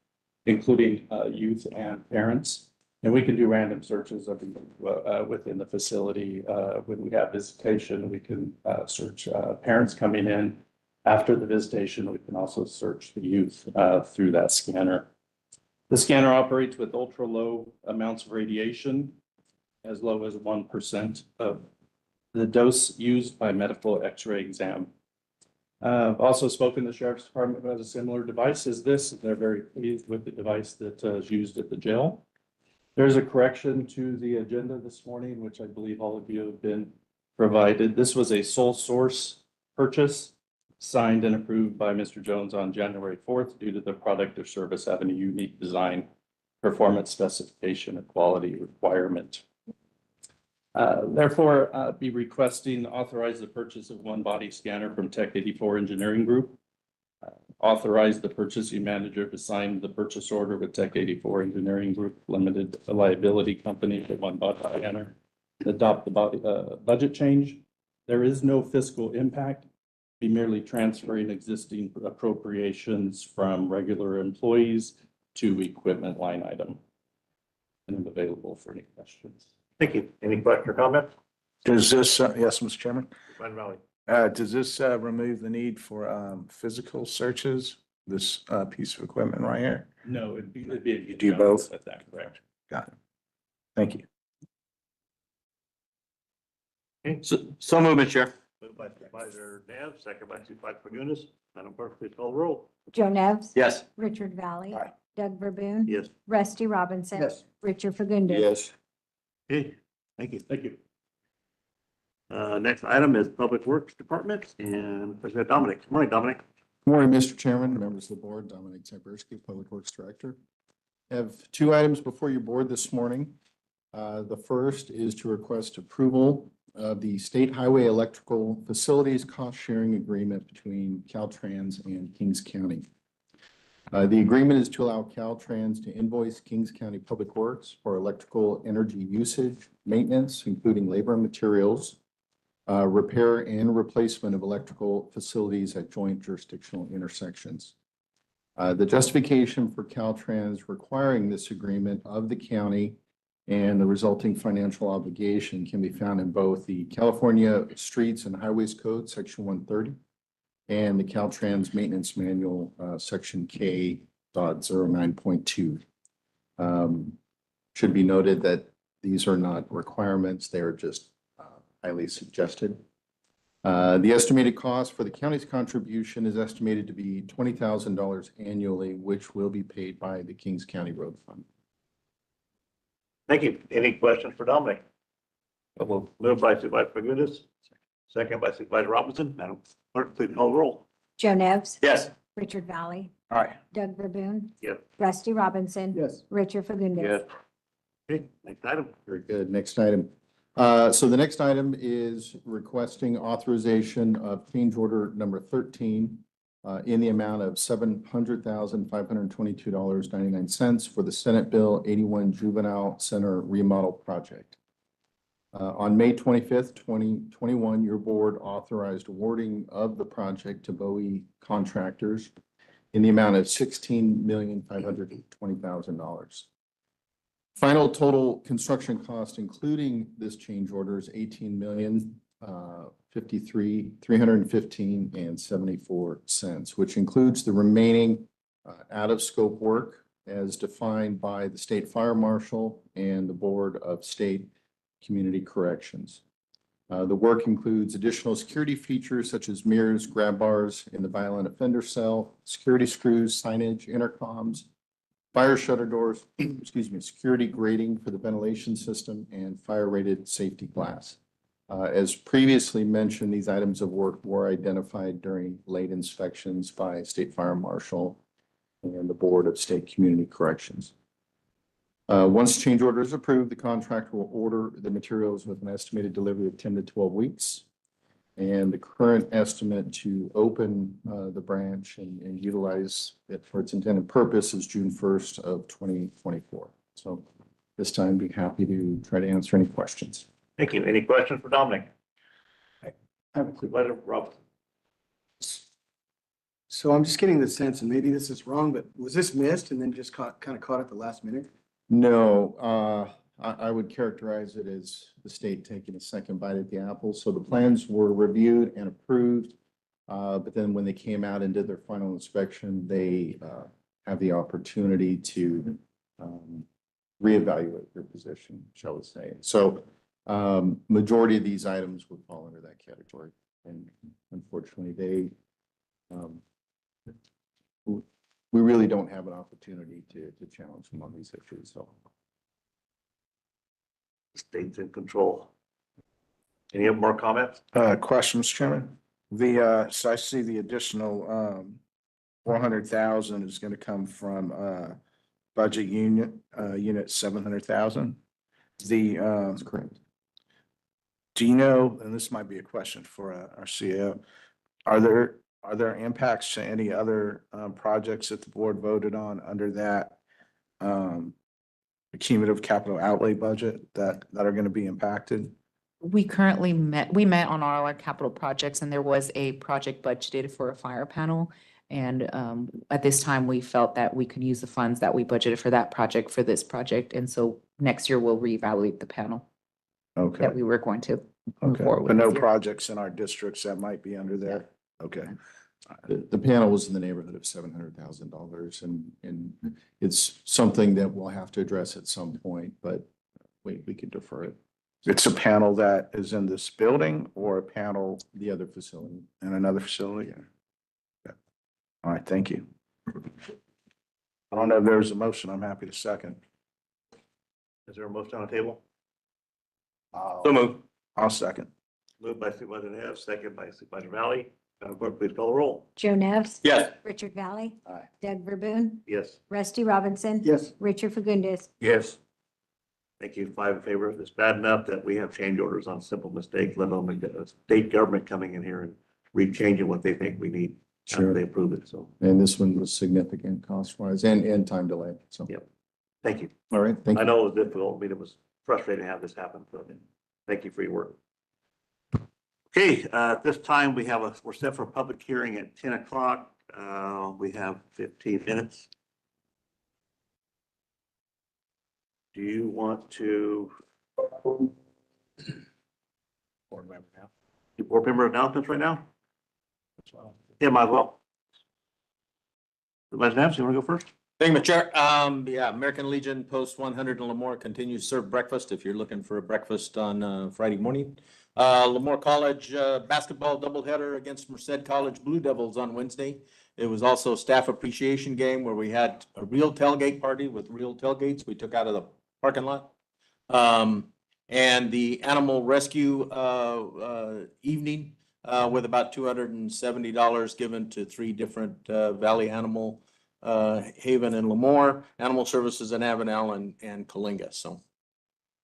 including youth and parents. And we can do random searches of within the facility. When we have visitation, we can search parents coming in. After the visitation, we can also search the youth through that scanner. The scanner operates with ultra low amounts of radiation, as low as 1% of the dose used by medical X-ray exam. I've also spoken to the Sheriff's Department about a similar device as this. They're very pleased with the device that is used at the jail. There's a correction to the agenda this morning, which I believe all of you have been provided. This was a sole source purchase signed and approved by Mr. Jones on January 4th due to the product or service having a unique design, performance specification, and quality requirement. Therefore, be requesting authorize the purchase of one body scanner from Tech 84 Engineering Group. Authorize the purchasing manager to sign the purchase order with Tech 84 Engineering Group Limited Liability Company for one body scanner. Adopt the budget change. There is no fiscal impact. Be merely transferring existing appropriations from regular employees to equipment line item. And I'm available for any questions. Thank you. Any question or comment? Does this, yes, Mr. Chairman, Ryan Valley. does this remove the need for physical searches, this piece of equipment right here? No, it'd be. You do both? At that, correct. Got it. Thank you. So moved, Mr. Chair. Moved by Supervisor Nev, second by Supervisor Fagundes. Madam Clerk, please call the roll. Joe Nevs. Yes. Richard Valley. Aye. Doug Verboon. Yes. Rusty Robinson. Yes. Richard Fagundes. Yes. Okay, thank you. Thank you. Next item is Public Works Department and President Dominic. Good morning, Dominic. Good morning, Mr. Chairman, members of the board, Dominic Cyberski, Public Works Director. I have two items before your board this morning. The first is to request approval of the State Highway Electrical Facilities Cost Sharing Agreement between Caltrans and Kings County. The agreement is to allow Caltrans to invoice Kings County Public Works for electrical energy usage, maintenance, including labor and materials, repair and replacement of electrical facilities at joint jurisdictional intersections. The justification for Caltrans requiring this agreement of the county and the resulting financial obligation can be found in both the California Streets and Highways Code, Section 130, and the Caltrans Maintenance Manual, Section K.09.2. Should be noted that these are not requirements, they are just highly suggested. The estimated cost for the county's contribution is estimated to be $20,000 annually, which will be paid by the Kings County Road Fund. Thank you. Any questions for Dominic? Moved by Supervisor Fagundes, second by Supervisor Robinson. Madam Clerk, please call the roll. Joe Nevs. Yes. Richard Valley. All right. Doug Verboon. Yes. Rusty Robinson. Yes. Richard Fagundes. Okay, next item. Very good. Next item. So the next item is requesting authorization of change order number 13 in the amount of $700,522.99 for the Senate Bill 81 Juvenile Center Remodel Project. On May 25th, 2021, your board authorized awarding of the project to Bowie contractors in the amount of $16,520,000. Final total construction cost, including this change order, is $18,053,315.74, which includes the remaining out-of-scope work as defined by the State Fire Marshal and the Board of State Community Corrections. The work includes additional security features such as mirrors, grab bars in the violent offender cell, security screws, signage, intercoms, fire shutter doors, excuse me, security grating for the ventilation system, and fire-rated safety glass. As previously mentioned, these items of work were identified during late inspections by State Fire Marshal and the Board of State Community Corrections. Once change order is approved, the contractor will order the materials with an estimated delivery of 10 to 12 weeks. And the current estimate to open the branch and utilize it for its intended purpose is June 1st of 2024. So this time, be happy to try to answer any questions. Thank you. Any questions for Dominic? I have a quick. Supervisor Rob? So I'm just getting the sense, and maybe this is wrong, but was this missed and then just kind of caught at the last minute? No, I would characterize it as the state taking a second bite at the apple. So the plans were reviewed and approved. But then when they came out and did their final inspection, they have the opportunity to reevaluate their position, shall we say. So majority of these items would fall under that category. And unfortunately, we really don't have an opportunity to challenge them on these issues. So. State's in control. Any more comments? Question, Mr. Chairman. So I see the additional 400,000 is going to come from budget unit 700,000. That's correct. Do you know, and this might be a question for our CEO, are there impacts to any other projects that the board voted on under that cumulative capital outlay budget that are going to be impacted? We met on all our capital projects, and there was a project budgeted for a fire panel. And at this time, we felt that we could use the funds that we budgeted for that project for this project. And so next year we'll reevaluate the panel Okay, that we were going to move okay. forward But with no this year. projects in our districts that might be under there? Okay. The panel was in the neighborhood of $700,000, and it's something that we'll have to address at some point, but we could defer it. It's a panel that is in this building or a panel The other facility. in another facility? Yeah. All right, thank you. I don't know if there's a motion. I'm happy to second. Is there a motion on the table? So move. I'll second. Moved by Supervisor Neves, second by Supervisor Valley. Madam Clerk, please call the roll. Joe Nevs. Yes. Richard Valley. Aye. Doug Verboon. Yes. Rusty Robinson. Yes. Richard Fagundes. Yes. Thank you. 5 in favor. It's bad enough that we have change orders on simple mistakes, let alone the state government coming in here and rechanging what they think we need after Sure. they approve it. So, And this one was significant cost-wise and time delay. So, Yep. thank you. all right, thank I you. know it was difficult. I mean, it was frustrating to have this happen. So thank you for your work. Okay, at this time, we're set for a public hearing at 10 o'clock. We have 15 minutes. Do you want to? Board member announcements right now? Yeah, might as well. Supervisor Nance, you want to go first? Thank you, Mr. Chair. Yeah, American Legion Post 100 in Lemoore continues to serve breakfast if you're looking for a breakfast on Friday morning. Lemoore College basketball doubleheader against Merced College Blue Devils on Wednesday. It was also a staff appreciation game where we had a real tailgate party with real tailgates we took out of the parking lot. And the animal rescue evening with about $270 given to 3 different Valley Animal Haven and Lemoore, Animal Services in Avenel and Coalinga. So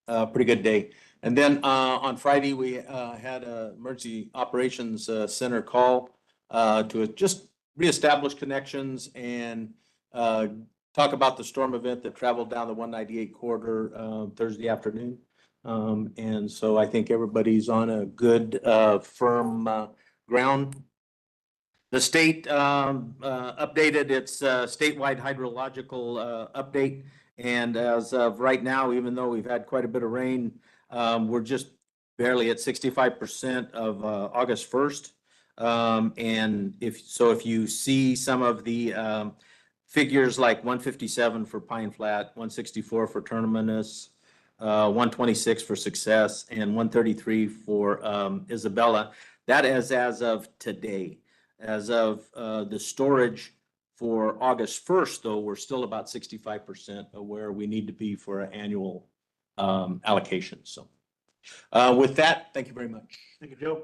pretty good day. And then on Friday, we had a emergency operations center call to just reestablish connections and talk about the storm event that traveled down the 198 corridor Thursday afternoon. And so I think everybody's on a good, firm ground. The state updated its statewide hydrological update. And as of right now, even though we've had quite a bit of rain, we're just barely at 65% of August 1st. And if you see some of the figures like 157 for Pine Flat, 164 for Terminus, 126 for Success, and 133 for Isabella, that is as of today. As of the storage for August 1st, though, we're still about 65% of where we need to be for an annual allocation. So with that, thank you very much. Thank you, Joe.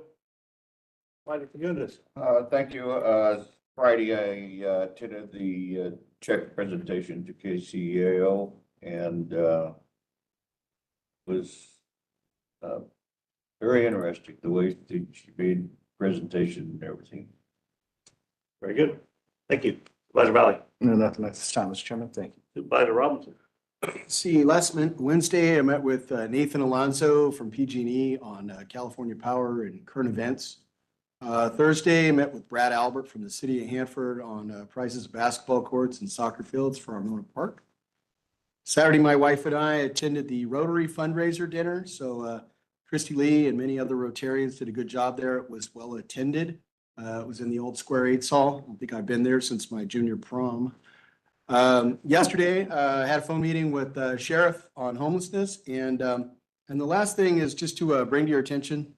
Supervisor Fagundes. Thank you. Friday, I attended the check presentation to KCEAO and was Very interesting, the way that she made presentation and everything. Very good. Thank you. Supervisor Valley. No, nothing at this time, Mr. Chairman. Thank you. Supervisor Robinson. See, Wednesday, I met with Nathan Alonso from PG&E on California Power and current events. Thursday, I met with Brad Albert from the city of Hanford on prices of basketball courts and soccer fields for our Mona Park. Saturday, my wife and I attended the Rotary fundraiser dinner. So Christy Lee and many other Rotarians did a good job there. It was well attended. It was in the old Square 8 Hall. I think I've been there since my junior prom. Yesterday, I had a phone meeting with Sheriff on homelessness. And the last thing is just to bring to your attention,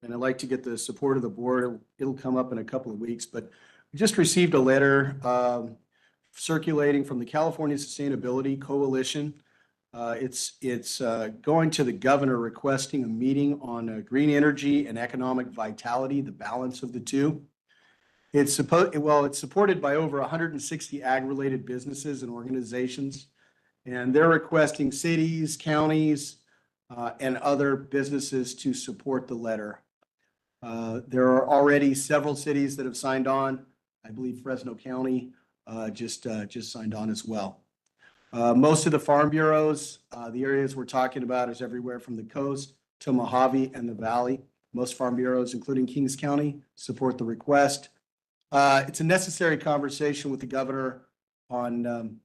and I'd like to get the support of the board. It'll come up in a couple of weeks, but we just received a letter circulating from the California Sustainability Coalition. It's going to the governor requesting a meeting on green energy and economic vitality, the balance of the two. It's supported by over 160 ag-related businesses and organizations, and they're requesting cities, counties, and other businesses to support the letter. There are already several cities that have signed on. I believe Fresno County just signed on as well. Most of the farm bureaus, the areas we're talking about is everywhere from the coast to Mojave and the valley. Most farm bureaus, including Kings County, support the request. It's a necessary conversation with the governor on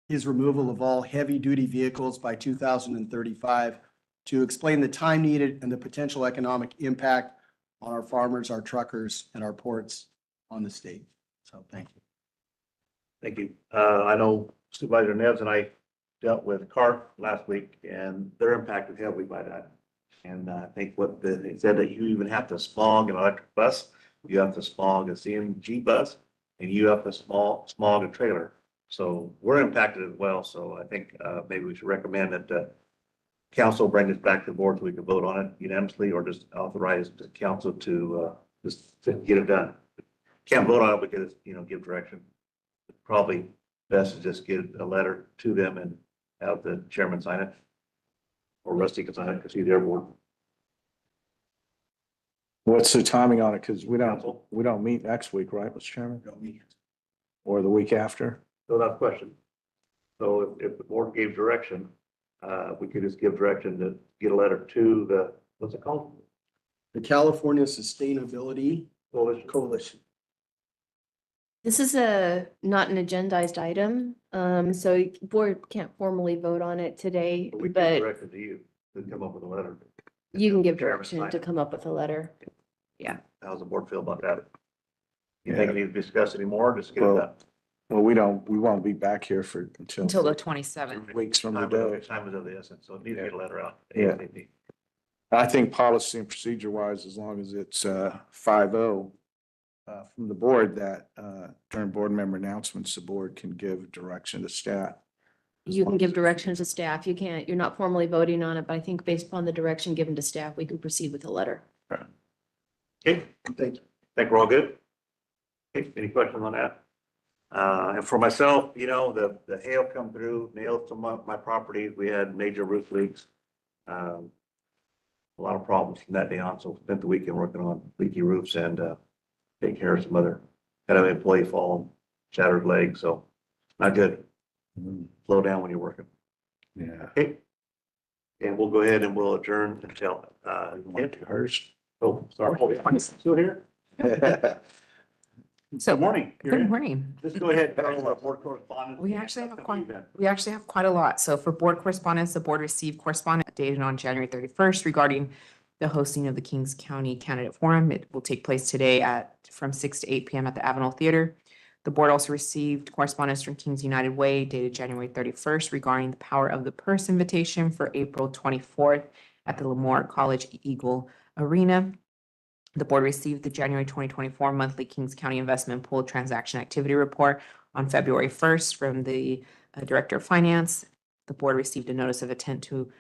his removal of all heavy-duty vehicles by 2035 to explain the time needed and the potential economic impact on our farmers, our truckers, and our ports on the state. So thank you. Thank you. I know Supervisor Neves and I dealt with CART last week, and they're impacted heavily by that. And I think they said that you even have to smog an electric bus, you have to smog a CNG bus, and you have to smog a trailer. So we're impacted as well. So I think maybe we should recommend that council bring this back to the board so we can vote on it unanimously, or just authorize the council to just to get it done. Can't vote on it because, give direction. Probably best to just get a letter to them and have the chairman sign it. Or Rusty can sign it because he's their board. What's the timing on it? Because we don't meet next week, right, Mr. Chairman? Don't meet. Or the week after? So that's the question. So if the board gave direction, we could just give direction to get a letter to the, what's it called? The California Sustainability Coalition. This is not an agendized item, so board can't formally vote on it today, We give but direction to you to come up with a letter. you can give Chairman direction sign to it. come up with a letter. Yeah. How's the board feel about that? You think we need to discuss anymore? Just get it Well, done. Well, we won't be back here Until the 27th. weeks from Time today. is of the essence, so need to get a letter out. Yeah. ASAP. I think policy and procedure wise, as long as it's 5-0 from the board, that during board member announcements, the board can give direction to staff. You can give direction to staff. You're not formally voting on it, but I think based upon the direction given to staff, we can proceed with a letter. Okay, Thank you. think we're all good? Okay, any questions on that? And for myself, the hail come through, nailed some of my properties. We had major roof leaks. A lot of problems from that day on, so spent the weekend working on leaky roofs and taking care of some other, had an employee fall, shattered leg, so not good. Slow down when you're working. Yeah. Okay. And we'll go ahead and we'll adjourn until, Hers. oh, sorry, still here? So, Good morning. You're good in. morning. Just go ahead, Carl, board correspondence. We actually have quite a lot. So for board correspondence, the board received correspondence dated on January 31st regarding the hosting of the Kings County Candidate Forum. It will take place today from 6 to 8 p.m. at the Avenel Theater. The board also received correspondence from Kings United Way dated January 31st regarding the Power of the Purse invitation for April 24th at the Lemoore College Eagle Arena. The board received the January 2024 monthly Kings County Investment Pool Transaction Activity Report on February 1st from the Director of Finance. The board received a notice of intent to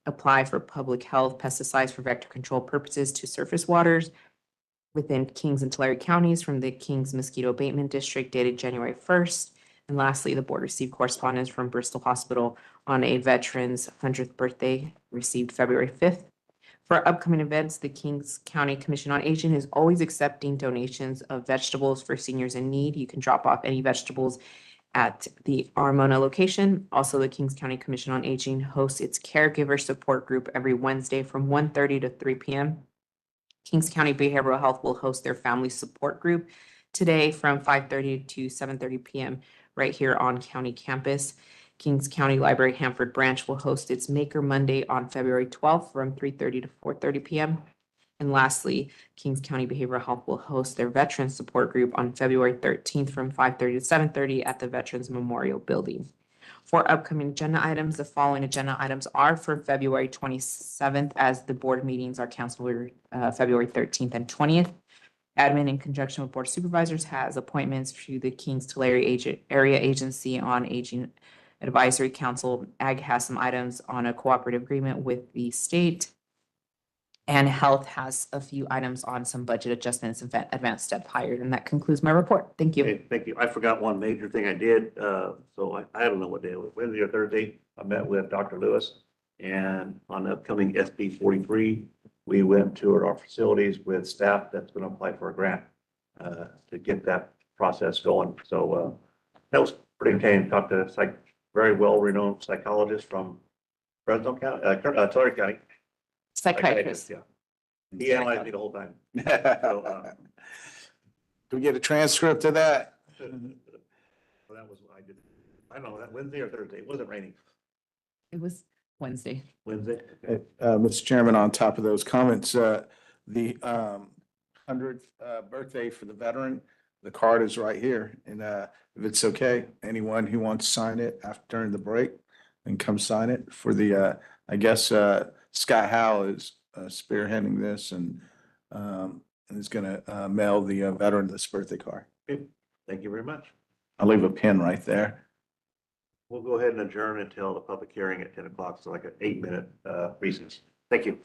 apply for public health pesticides for vector control purposes to surface waters within Kings and Tulare counties from the Kings Mosquito Abatement District dated January 1st. And lastly, the board received correspondence from Bristol Hospital on a veteran's 100th birthday received February 5th. For upcoming events, the Kings County Commission on Aging is always accepting donations of vegetables for seniors in need. You can drop off any vegetables at the Armona location. Also, the Kings County Commission on Aging hosts its caregiver support group every Wednesday from 1:30 to 3 p.m. Kings County Behavioral Health will host their family support group today from 5:30 to 7:30 p.m. right here on county campus. Kings County Library Hanford Branch will host its Maker Monday on February 12th from 3:30 to 4:30 p.m. And lastly, Kings County Behavioral Health will host their Veterans Support Group on February 13th from 5:30 to 7:30 at the Veterans Memorial Building. For upcoming agenda items, the following agenda items are for February 27th, as the board meetings are canceled February 13th and 20th. Admin, in conjunction with Board of Supervisors, has appointments to the Kings Tulare Area Agency on Aging Advisory Council. AG has some items on a cooperative agreement with the state. And Health has a few items on some budget adjustments and advanced step hired. And that concludes my report. Thank you. Okay, thank you. I forgot one major thing I did. So I don't know what day it was, Wednesday or Thursday. I met with Dr. Lewis, and on the upcoming SB 43, we went to our facilities with staff that's going to apply for a grant to get that process going. So that was pretty entertaining. Talked to a very well-renowned psychologist from Fresno County, Tulare County. Psychiatrist. Yeah. He analyzed me the whole time. So, Do we get a transcript of that? so that was what I did. I don't know, that Wednesday or Thursday. It wasn't raining. It was Wednesday. Wednesday. Mr. Chairman, on top of those comments, the 100th birthday for the veteran, the card is right here. And if it's okay, anyone who wants to sign it after during the break, and come sign it for the, I guess, Scott Howe is spearheading this and is going to mail the veteran this birthday card. Okay. Thank you very much. I'll leave a pin right there. We'll go ahead and adjourn until the public hearing at 10 o'clock. So like an 8-minute recess. Thank you.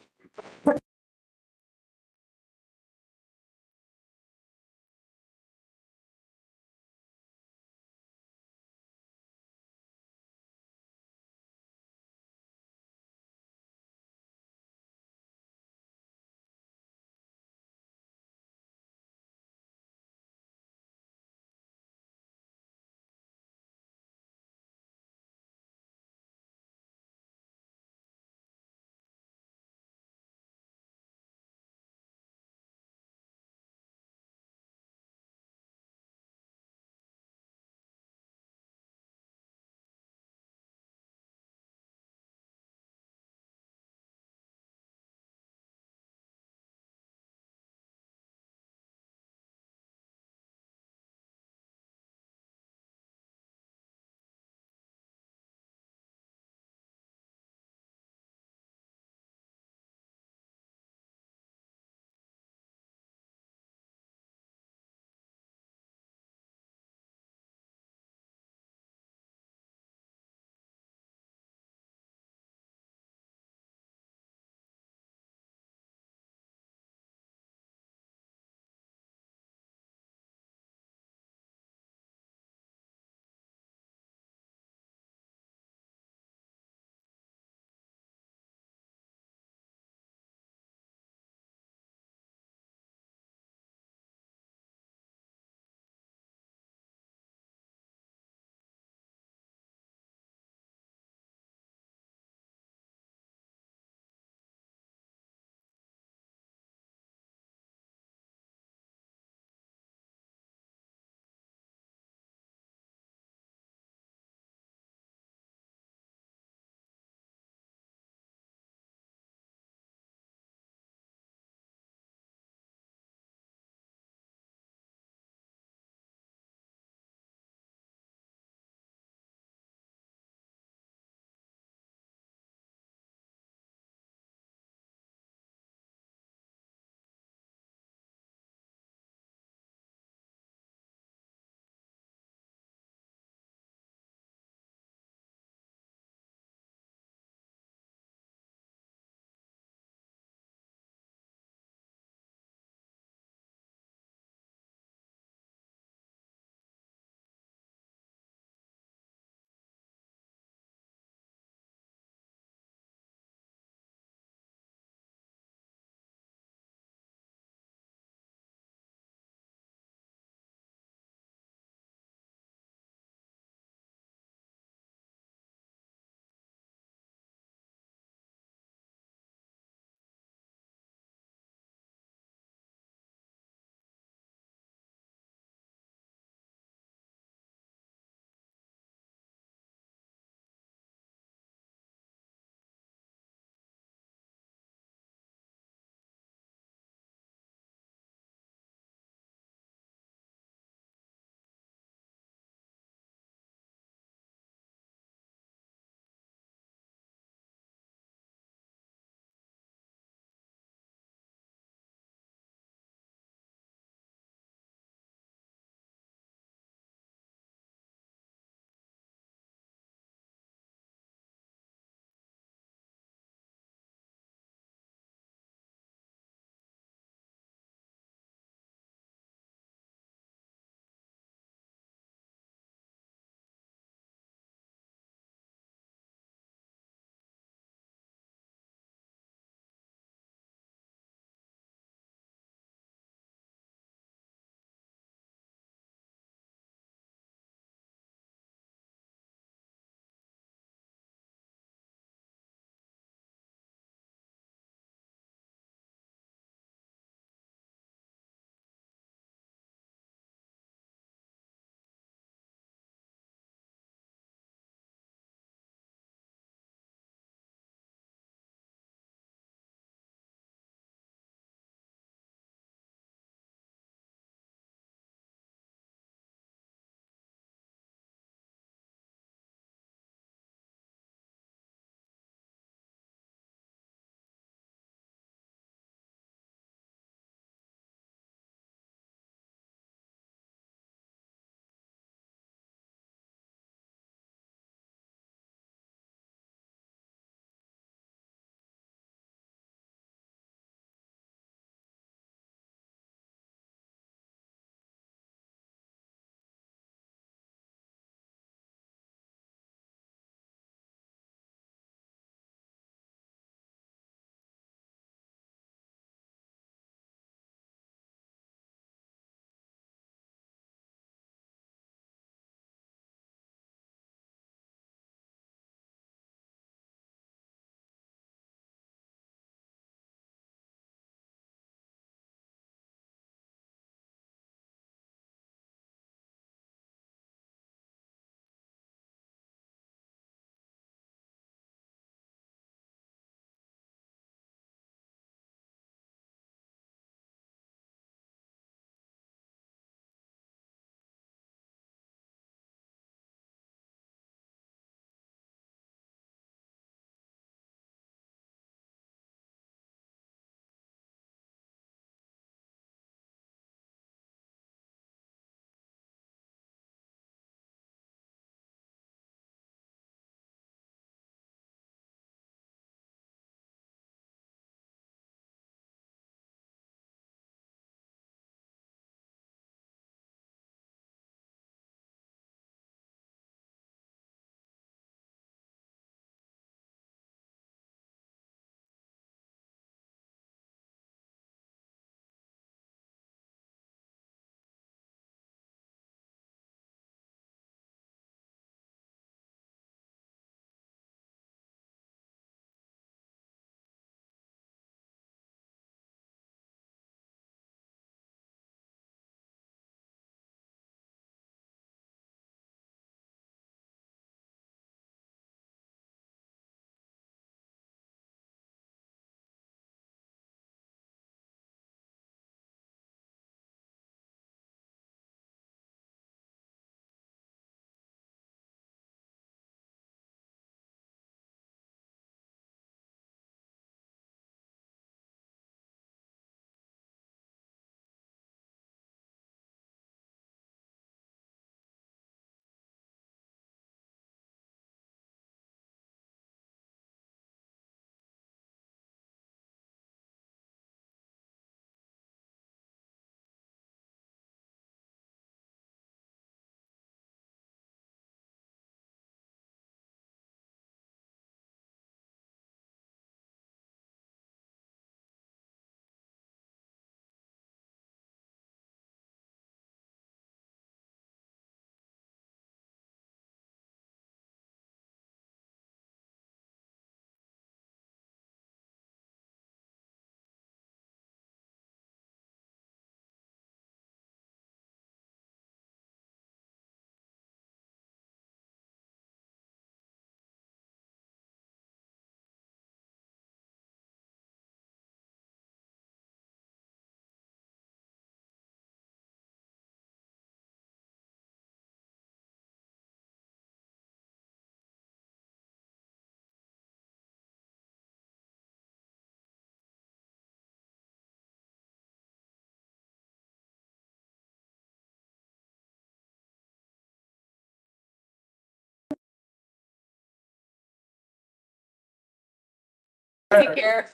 Take care.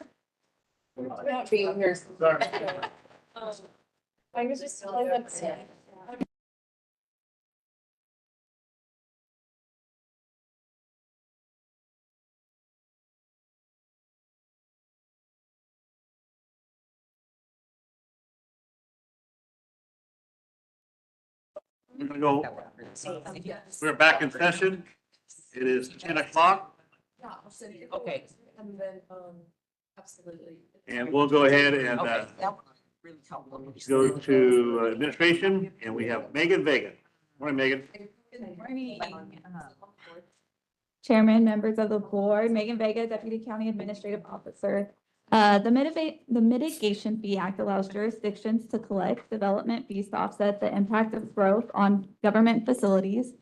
Not being here. I was just telling them. We're gonna go, we're back in session. It is 10 o'clock Okay. And then, absolutely. and we'll go ahead and Okay. That would really help. go to administration, and we have Megan Vega. Morning, Megan. Good morning. Chairman, members of the board, Megan Vega, Deputy County Administrative Officer. The Mitigation Fee Act allows jurisdictions to collect development fees to offset the impact of growth on government facilities.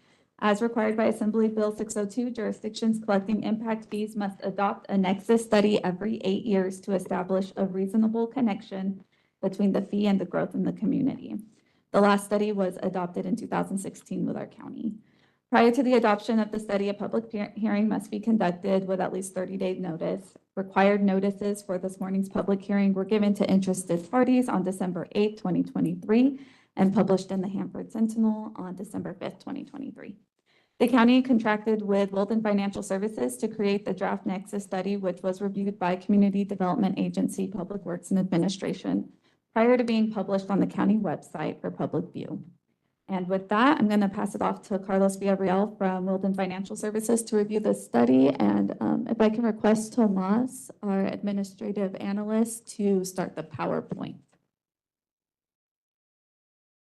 As required by Assembly Bill 602, jurisdictions collecting impact fees must adopt a nexus study every 8 years to establish a reasonable connection between the fee and the growth in the community. The last study was adopted in 2016 with our county. Prior to the adoption of the study, a public hearing must be conducted with at least 30-day notice. Required notices for this morning's public hearing were given to interested parties on December 8, 2023, and published in the Hanford Sentinel on December 5th, 2023. The county contracted with Wilton Financial Services to create the draft Nexus study, which was reviewed by Community Development Agency, Public Works and Administration, prior to being published on the county website for public view. And with that, I'm going to pass it off to Carlos Villarreal from Wilton Financial Services to review the study. And if I can request Tomas, our administrative analyst, to start the PowerPoint.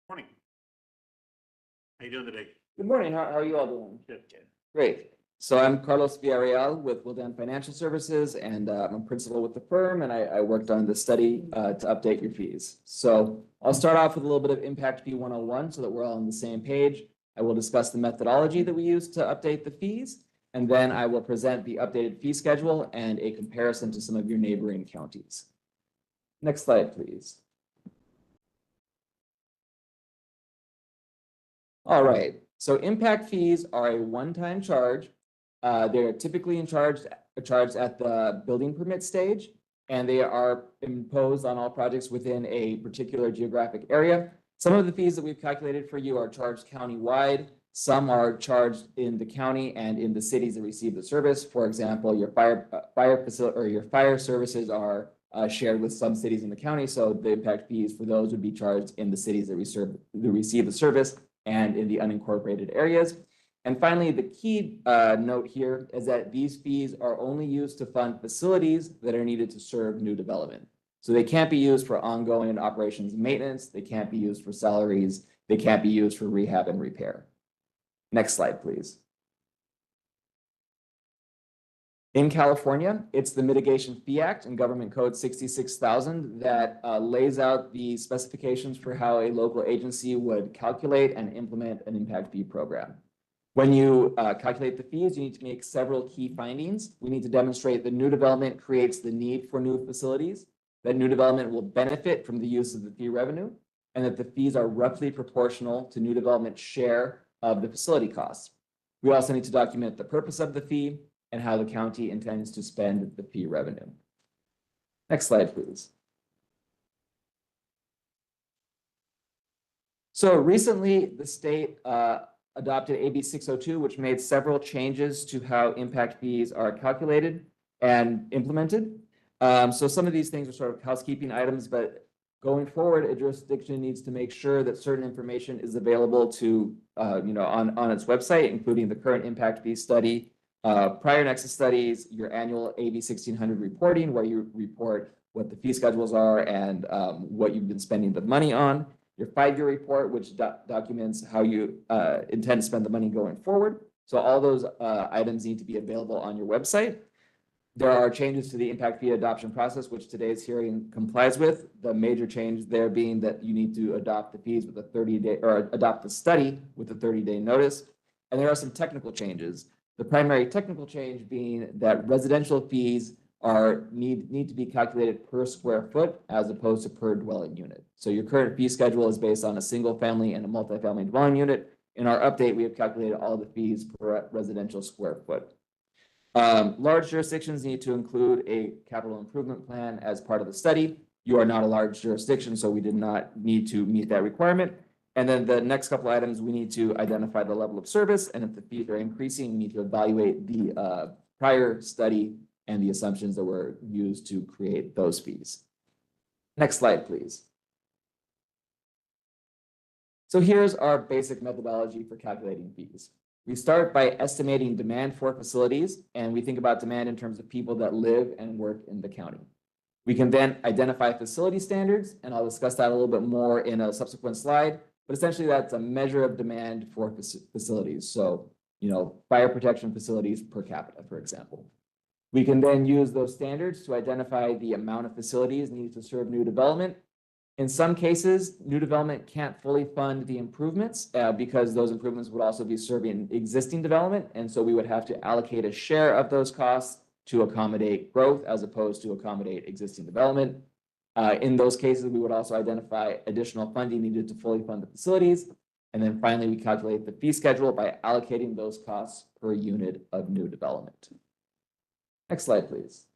Morning. How you doing today? Good morning. How are you all doing? Good. Great. So I'm Carlos Villarreal with Wilton Financial Services, and I'm a principal with the firm, and I worked on the study to update your fees. So I'll start off with a little bit of Impact Fee 101 so that we're all on the same page. I will discuss the methodology that we use to update the fees, and then I will present the updated fee schedule and a comparison to some of your neighboring counties. Next slide, please. All right. So impact fees are a one-time charge. They're typically charged at the building permit stage, and they are imposed on all projects within a particular geographic area. Some of the fees that we've calculated for you are charged countywide. Some are charged in the county and in the cities that receive the service. For example, your fire facility or your fire services are shared with some cities in the county. So the impact fees for those would be charged in the cities that receive the service and in the unincorporated areas. And finally, the key note here is that these fees are only used to fund facilities that are needed to serve new development. So they can't be used for ongoing operations and maintenance. They can't be used for salaries. They can't be used for rehab and repair. Next slide, please. In California, it's the Mitigation Fee Act and Government Code 66,000 that lays out the specifications for how a local agency would calculate and implement an impact fee program. When you calculate the fees, you need to make several key findings. We need to demonstrate that new development creates the need for new facilities, that new development will benefit from the use of the fee revenue, and that the fees are roughly proportional to new development's share of the facility costs. We also need to document the purpose of the fee and how the county intends to spend the fee revenue. Next slide, please. So recently, the state adopted AB 602, which made several changes to how impact fees are calculated and implemented. So some of these things are sort of housekeeping items, but going forward, a jurisdiction needs to make sure that certain information is available to, on its website, including the current impact fee study, prior nexus studies, your annual AB 1600 reporting, where you report what the fee schedules are and what you've been spending the money on, your 5-year report, which documents how you intend to spend the money going forward. So all those items need to be available on your website. There are changes to the impact fee adoption process, which today's hearing complies with. The major change there being that you need to adopt the fees with a 30-day, or adopt the study with a 30-day notice. And there are some technical changes. The primary technical change being that residential fees need to be calculated per square foot as opposed to per dwelling unit. So your current fee schedule is based on a single family and a multifamily dwelling unit. In our update, we have calculated all the fees per residential square foot. Large jurisdictions need to include a capital improvement plan as part of the study. You are not a large jurisdiction, so we did not need to meet that requirement. And then the next couple items, we need to identify the level of service, and if the fees are increasing, we need to evaluate the prior study and the assumptions that were used to create those fees. Next slide, please. So here's our basic methodology for calculating fees. We start by estimating demand for facilities, and we think about demand in terms of people that live and work in the county. We can then identify facility standards, and I'll discuss that a little bit more in a subsequent slide, but essentially that's a measure of demand for facilities. So, fire protection facilities per capita, for example. We can then use those standards to identify the amount of facilities needed to serve new development. In some cases, new development can't fully fund the improvements because those improvements would also be serving existing development. And so we would have to allocate a share of those costs to accommodate growth as opposed to accommodate existing development. In those cases, we would also identify additional funding needed to fully fund the facilities. And then finally, we calculate the fee schedule by allocating those costs per unit of new development. Next slide, please.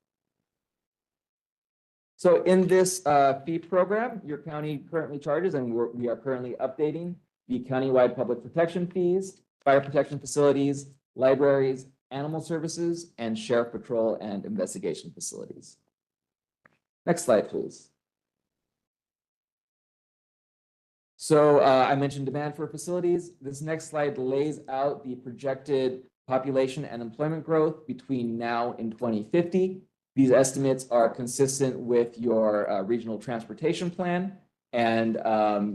So in this fee program, your county currently charges, and we are currently updating the countywide public protection fees, fire protection facilities, libraries, animal services, and sheriff patrol and investigation facilities. Next slide, please. So I mentioned demand for facilities. This next slide lays out the projected population and employment growth between now and 2050. These estimates are consistent with your regional transportation plan. And,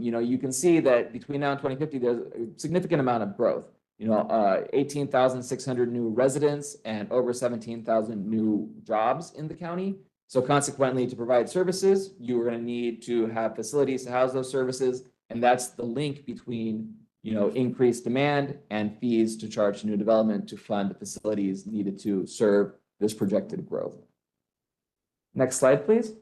you can see that between now and 2050, there's a significant amount of growth. 18,600 new residents and over 17,000 new jobs in the county. So consequently, to provide services, you are going to need to have facilities to house those services. And that's the link between, increased demand and fees to charge new development to fund the facilities needed to serve this projected growth. Next slide, please.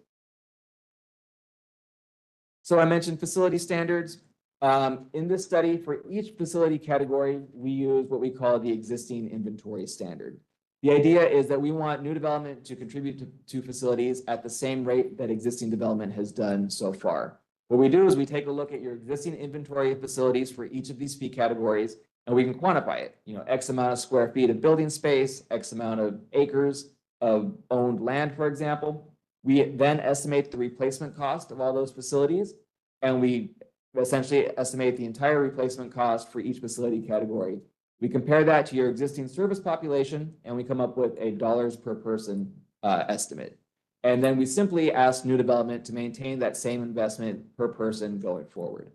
So I mentioned facility standards. In this study, for each facility category, we use what we call the existing inventory standard. The idea is that we want new development to contribute to facilities at the same rate that existing development has done so far. What we do is we take a look at your existing inventory of facilities for each of these fee categories, and we can quantify it. X amount of square feet of building space, X amount of acres of owned land, for example. We then estimate the replacement cost of all those facilities, and we essentially estimate the entire replacement cost for each facility category. We compare that to your existing service population, and we come up with a dollars per person estimate. And then we simply ask new development to maintain that same investment per person going forward.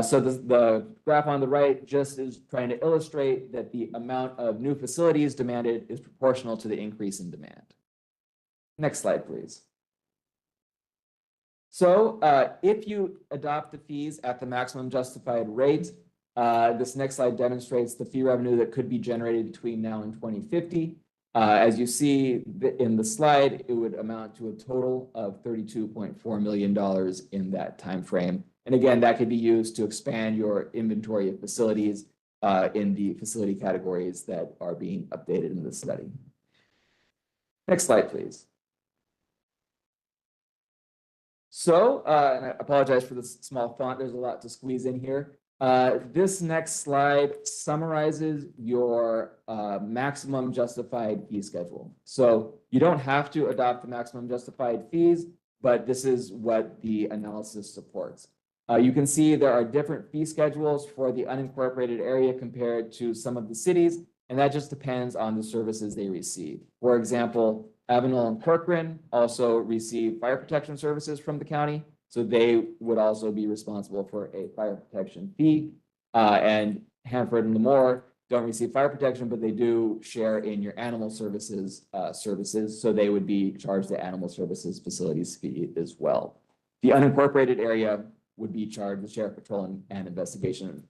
So the graph on the right just is trying to illustrate that the amount of new facilities demanded is proportional to the increase in demand. Next slide, please. So if you adopt the fees at the maximum justified rate, this next slide demonstrates the fee revenue that could be generated between now and 2050. As you see in the slide, it would amount to a total of $32.4 million in that time frame. And again, that could be used to expand your inventory of facilities in the facility categories that are being updated in this study. Next slide, please. So, and I apologize for the small font. There's a lot to squeeze in here. This next slide summarizes your maximum justified fee schedule. So you don't have to adopt the maximum justified fees, but this is what the analysis supports. You can see there are different fee schedules for the unincorporated area compared to some of the cities, and that just depends on the services they receive. For example, Avenel and Corcoran also receive fire protection services from the county. So they would also be responsible for a fire protection fee. And Hanford and Lemoore don't receive fire protection, but they do share in your animal services services. So they would be charged the animal services facilities fee as well. The unincorporated area would be charged the sheriff patrol and investigation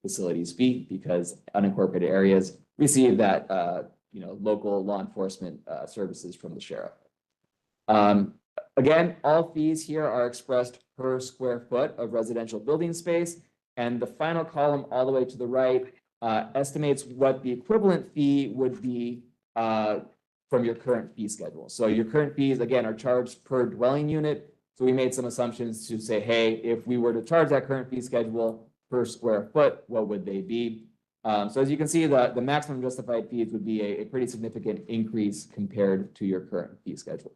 facilities fee because unincorporated areas receive that local law enforcement services from the sheriff. Again, all fees here are expressed per square foot of residential building space. And the final column all the way to the right estimates what the equivalent fee would be from your current fee schedule. So your current fees, again, are charged per dwelling unit. So we made some assumptions to say, hey, if we were to charge that current fee schedule per square foot, what would they be? So as you can see, the maximum justified fees would be a pretty significant increase compared to your current fee schedule.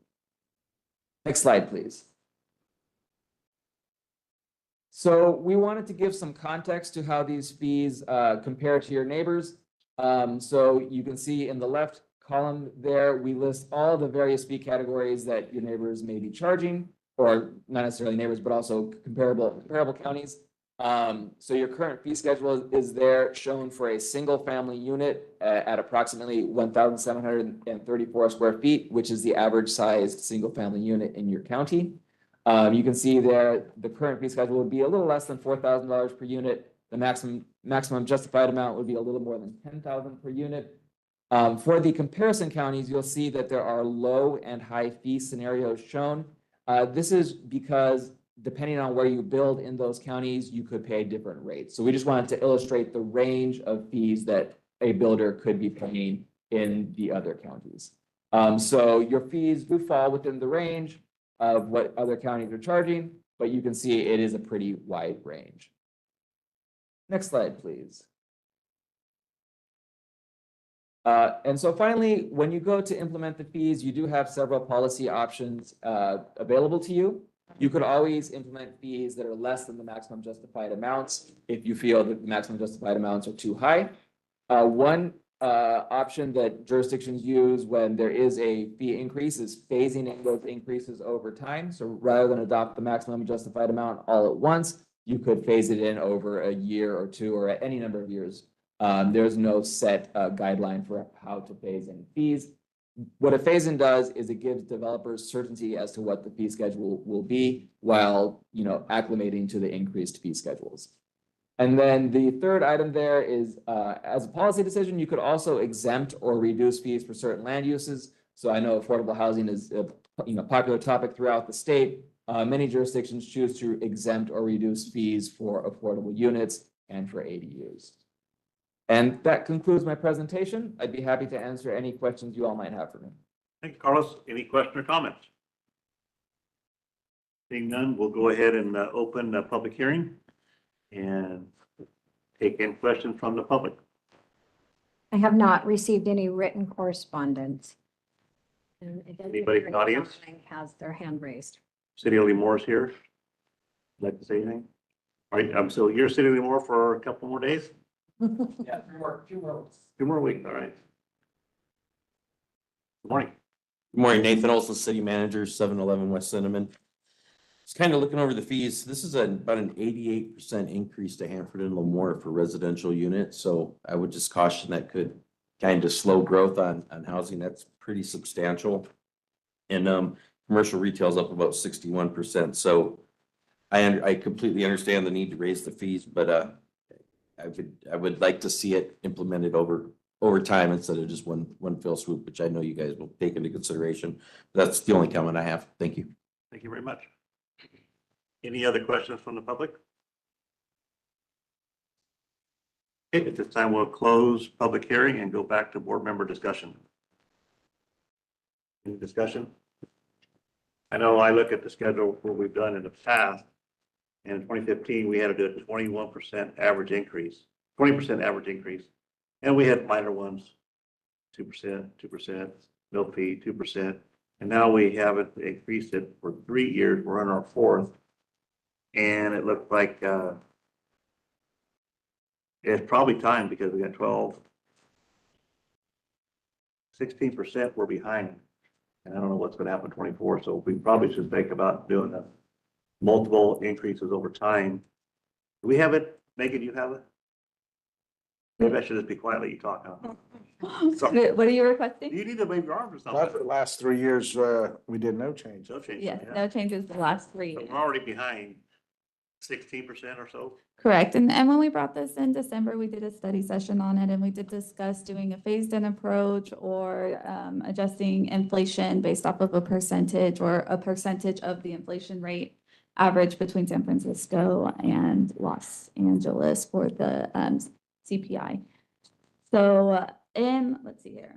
Next slide, please. So we wanted to give some context to how these fees compare to your neighbors. So you can see in the left column there, we list all the various fee categories that your neighbors may be charging, or not necessarily neighbors, but also comparable counties. So your current fee schedule is there shown for a single family unit at approximately 1,734 square feet, which is the average sized single family unit in your county. You can see there the current fee schedule would be a little less than $4,000 per unit. The maximum justified amount would be a little more than $10,000 per unit. For the comparison counties, you'll see that there are low and high fee scenarios shown. This is because depending on where you build in those counties, you could pay different rates. So we just wanted to illustrate the range of fees that a builder could be paying in the other counties. So your fees do fall within the range of what other counties are charging, but you can see it is a pretty wide range. Next slide, please. And so finally, when you go to implement the fees, you do have several policy options available to you. You could always implement fees that are less than the maximum justified amounts if you feel that the maximum justified amounts are too high. One option that jurisdictions use when there is a fee increase is phasing in those increases over time. So rather than adopt the maximum justified amount all at once, you could phase it in over a year or two or any number of years. There's no set guideline for how to phase in fees. What a phase-in does is it gives developers certainty as to what the fee schedule will be while, acclimating to the increased fee schedules. And then the third item there is, as a policy decision, you could also exempt or reduce fees for certain land uses. So I know affordable housing is a popular topic throughout the state. Many jurisdictions choose to exempt or reduce fees for affordable units and for ADUs. And that concludes my presentation. I'd be happy to answer any questions you all might have for me. Thank you, Carlos. Any question or comments? Seeing none, we'll go ahead and open the public hearing and take in questions from the public. I have not received any written correspondence. And it doesn't Anybody appear in the audience? anyone has their hand raised. City of Lemoore is here. Like to say anything? All right, so you're City of Lemoore for a couple more days? Yeah, two more weeks. 2 more weeks, all right. Good morning. Good morning, Nathan Olson, City Manager, 711 West Cinnamon. Just kind of looking over the fees. This is about an 88% increase to Hanford and Lemoore for residential units. So I would just caution that could kind of slow growth on housing. That's pretty substantial. And commercial retail is up about 61%. So I completely understand the need to raise the fees, but I would like to see it implemented over time instead of just one fell swoop, which I know you guys will take into consideration. That's the only comment I have. Thank you. Thank you very much. Any other questions from the public? Okay, at this time, we'll close public hearing and go back to board member discussion. Any discussion? I know I look at the schedule, what we've done in the past. And in 2015, we had to do a 21% average increase, 20% average increase. And we had minor ones, 2%, no fee, 2%. And now we haven't increased it for 3 years. We're on our 4th. And it looked like it's probably time because we got 16% we're behind. And I don't know what's going to happen in 24. So we probably should think about doing the multiple increases over time. Do we have it? Megan, you have it? Maybe I should just be quiet, let you talk. Sorry. What are you requesting? Do you need to wave your arms or Not for something? the last 3 years, we did no change. No change. Yes, Yeah. no changes the last 3 So years. we're already behind 16% or so. Correct. And when we brought this in December, we did a study session on it and we did discuss doing a phased-in approach or adjusting inflation based off of a percentage or a percentage of the inflation rate average between San Francisco and Los Angeles for the CPI. So let's see here.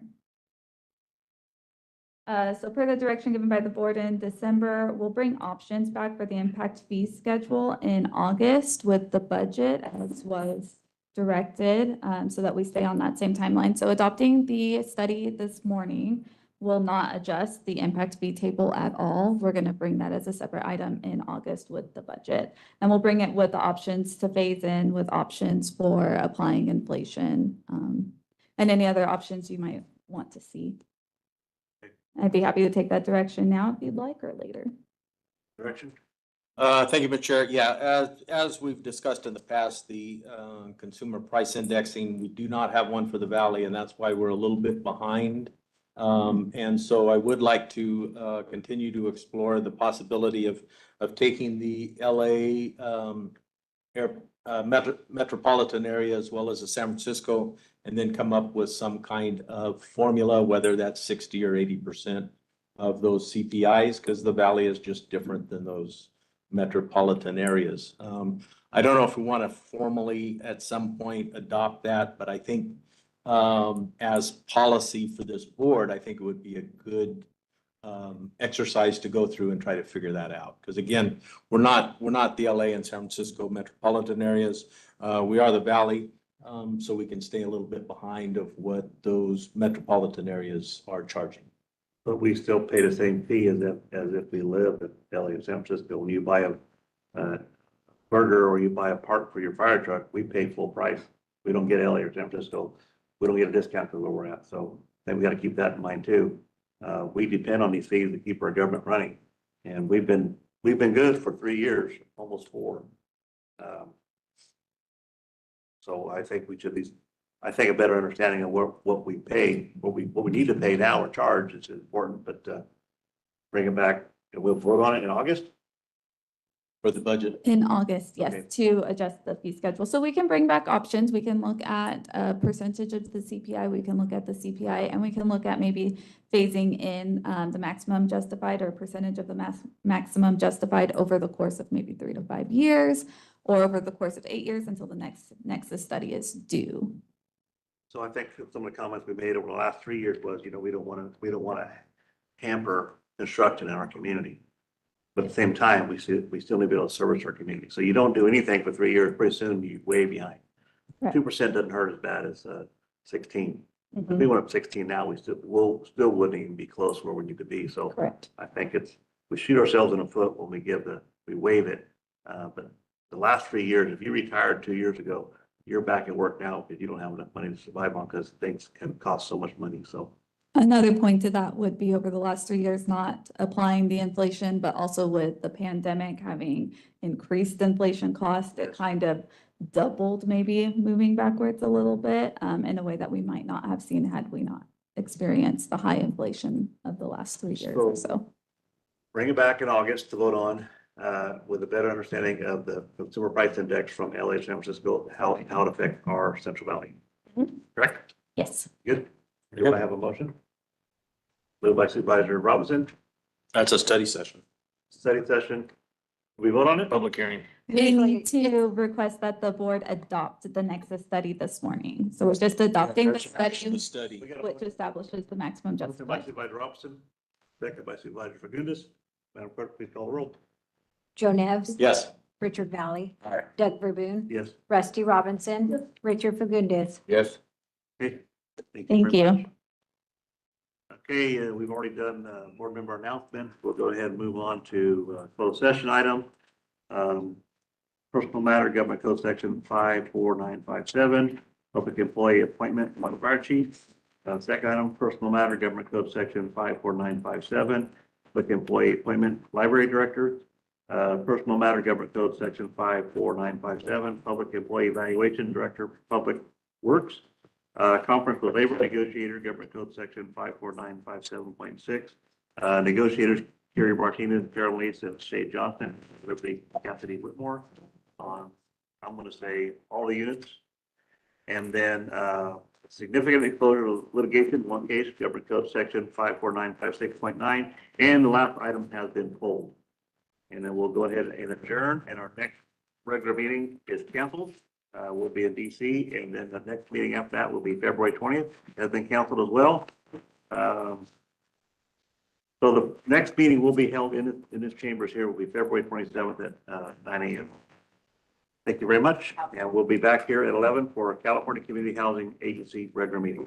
So per the direction given by the board in December, we'll bring options back for the impact fee schedule in August with the budget as was directed, so that we stay on that same timeline. So adopting the study this morning will not adjust the impact fee table at all. We're going to bring that as a separate item in August with the budget. And we'll bring it with the options to phase in with options for applying inflation, and any other options you might want to see. I'd be happy to take that direction now if you'd like, or later. Direction? Thank you, Mr. Chair. Yeah, as we've discussed in the past, the consumer price indexing, we do not have one for the valley, and that's why we're a little bit behind. And so I would like to continue to explore the possibility of taking the LA metropolitan area as well as the San Francisco, and then come up with some kind of formula, whether that's 60 or 80% of those CPIs, because the valley is just different than those metropolitan areas. I don't know if we want to formally at some point adopt that, but I think as policy for this board, I think it would be a good exercise to go through and try to figure that out. Because again, we're not the LA and San Francisco metropolitan areas. We are the valley, so we can stay a little bit behind of what those metropolitan areas are charging. But we still pay the same fee as if we live in LA and San Francisco. When you buy a burger or you buy a part for your fire truck, we pay full price. We don't get LA or San Francisco. We don't get a discount for where we're at. So I think we got to keep that in mind too. We depend on these fees to keep our government running. And we've been good for 3 years, almost 4. So I think we should be, I think a better understanding of what we pay, what we need to pay now or charge is important, but bring it back and we'll vote on it in August for the budget. In August, yes, Okay. to adjust the fee schedule. So we can bring back options. We can look at a percentage of the CPI. We can look at the CPI, and we can look at maybe phasing in the maximum justified or percentage of the maximum justified over the course of maybe 3 to 5 years, or over the course of 8 years until the next study is due. So I think some of the comments we made over the last 3 years was, we don't want to hamper construction in our community. But at the same time, we still need to be able to service our community. So you don't do anything for 3 years, pretty soon you're way behind. Right. 2% doesn't hurt as bad as 16. If Mhm. we went up 16 now, we still wouldn't even be close where we need to be. So Correct. I think we shoot ourselves in the foot when we waive it. But the last 3 years, if you retired 2 years ago, you're back at work now because you don't have enough money to survive on because things can cost so much money. So Another point to that would be over the last 3 years, not applying the inflation, but also with the pandemic having increased inflation cost, it kind of doubled, maybe moving backwards a little bit, in a way that we might not have seen had we not experienced the high inflation of the last 3 years or so. bring it back in August to vote on with a better understanding of the consumer price index from LA to San Francisco, how it affects our Central Valley. Correct? Yes. Good. Do I have a motion? Moved by Supervisor Robinson, That's a study session. study session. We vote on it? Public hearing. We need to request that the board adopt the Nexus study this morning. So we're just adopting the study, Study. which establishes the maximum Motion by justified. Supervisor Robinson, second by Supervisor Fagundes. Madam Clerk, please call the roll. Joe Nevs. Yes. Richard Valley. Aye. Doug Verboon. Yes. Rusty Robinson. Richard Fagundes. Yes. Okay. Thank very you. much. Okay, we've already done board member announcement. We'll go ahead and move on to closed session item. Personal matter, Government Code Section 54957, public employee appointment by the fire chief. Second item, personal matter, Government Code Section 54957, public employee appointment, library director. Personal matter, Government Code Section 54957, public employee evaluation director, public works. Conference with labor negotiator, Government Code Section 54957.6. Negotiators Kerry Martinez, Carol Lees, and Shay Johnson, Liberty Cassidy Whitmore on, I'm going to say, all the units. And then significant exposure to litigation, one case, Government Code Section 54956.9. And the last item has been pulled. And then we'll go ahead and adjourn, and our next regular meeting is canceled. We'll be in DC, and then the next meeting after that will be February 20th. Has been canceled as well. So the next meeting will be held in this chambers here, will be February 27th at 9 a.m. Thank you very much, and we'll be back here at 11 for California Community Housing Agency regular meeting.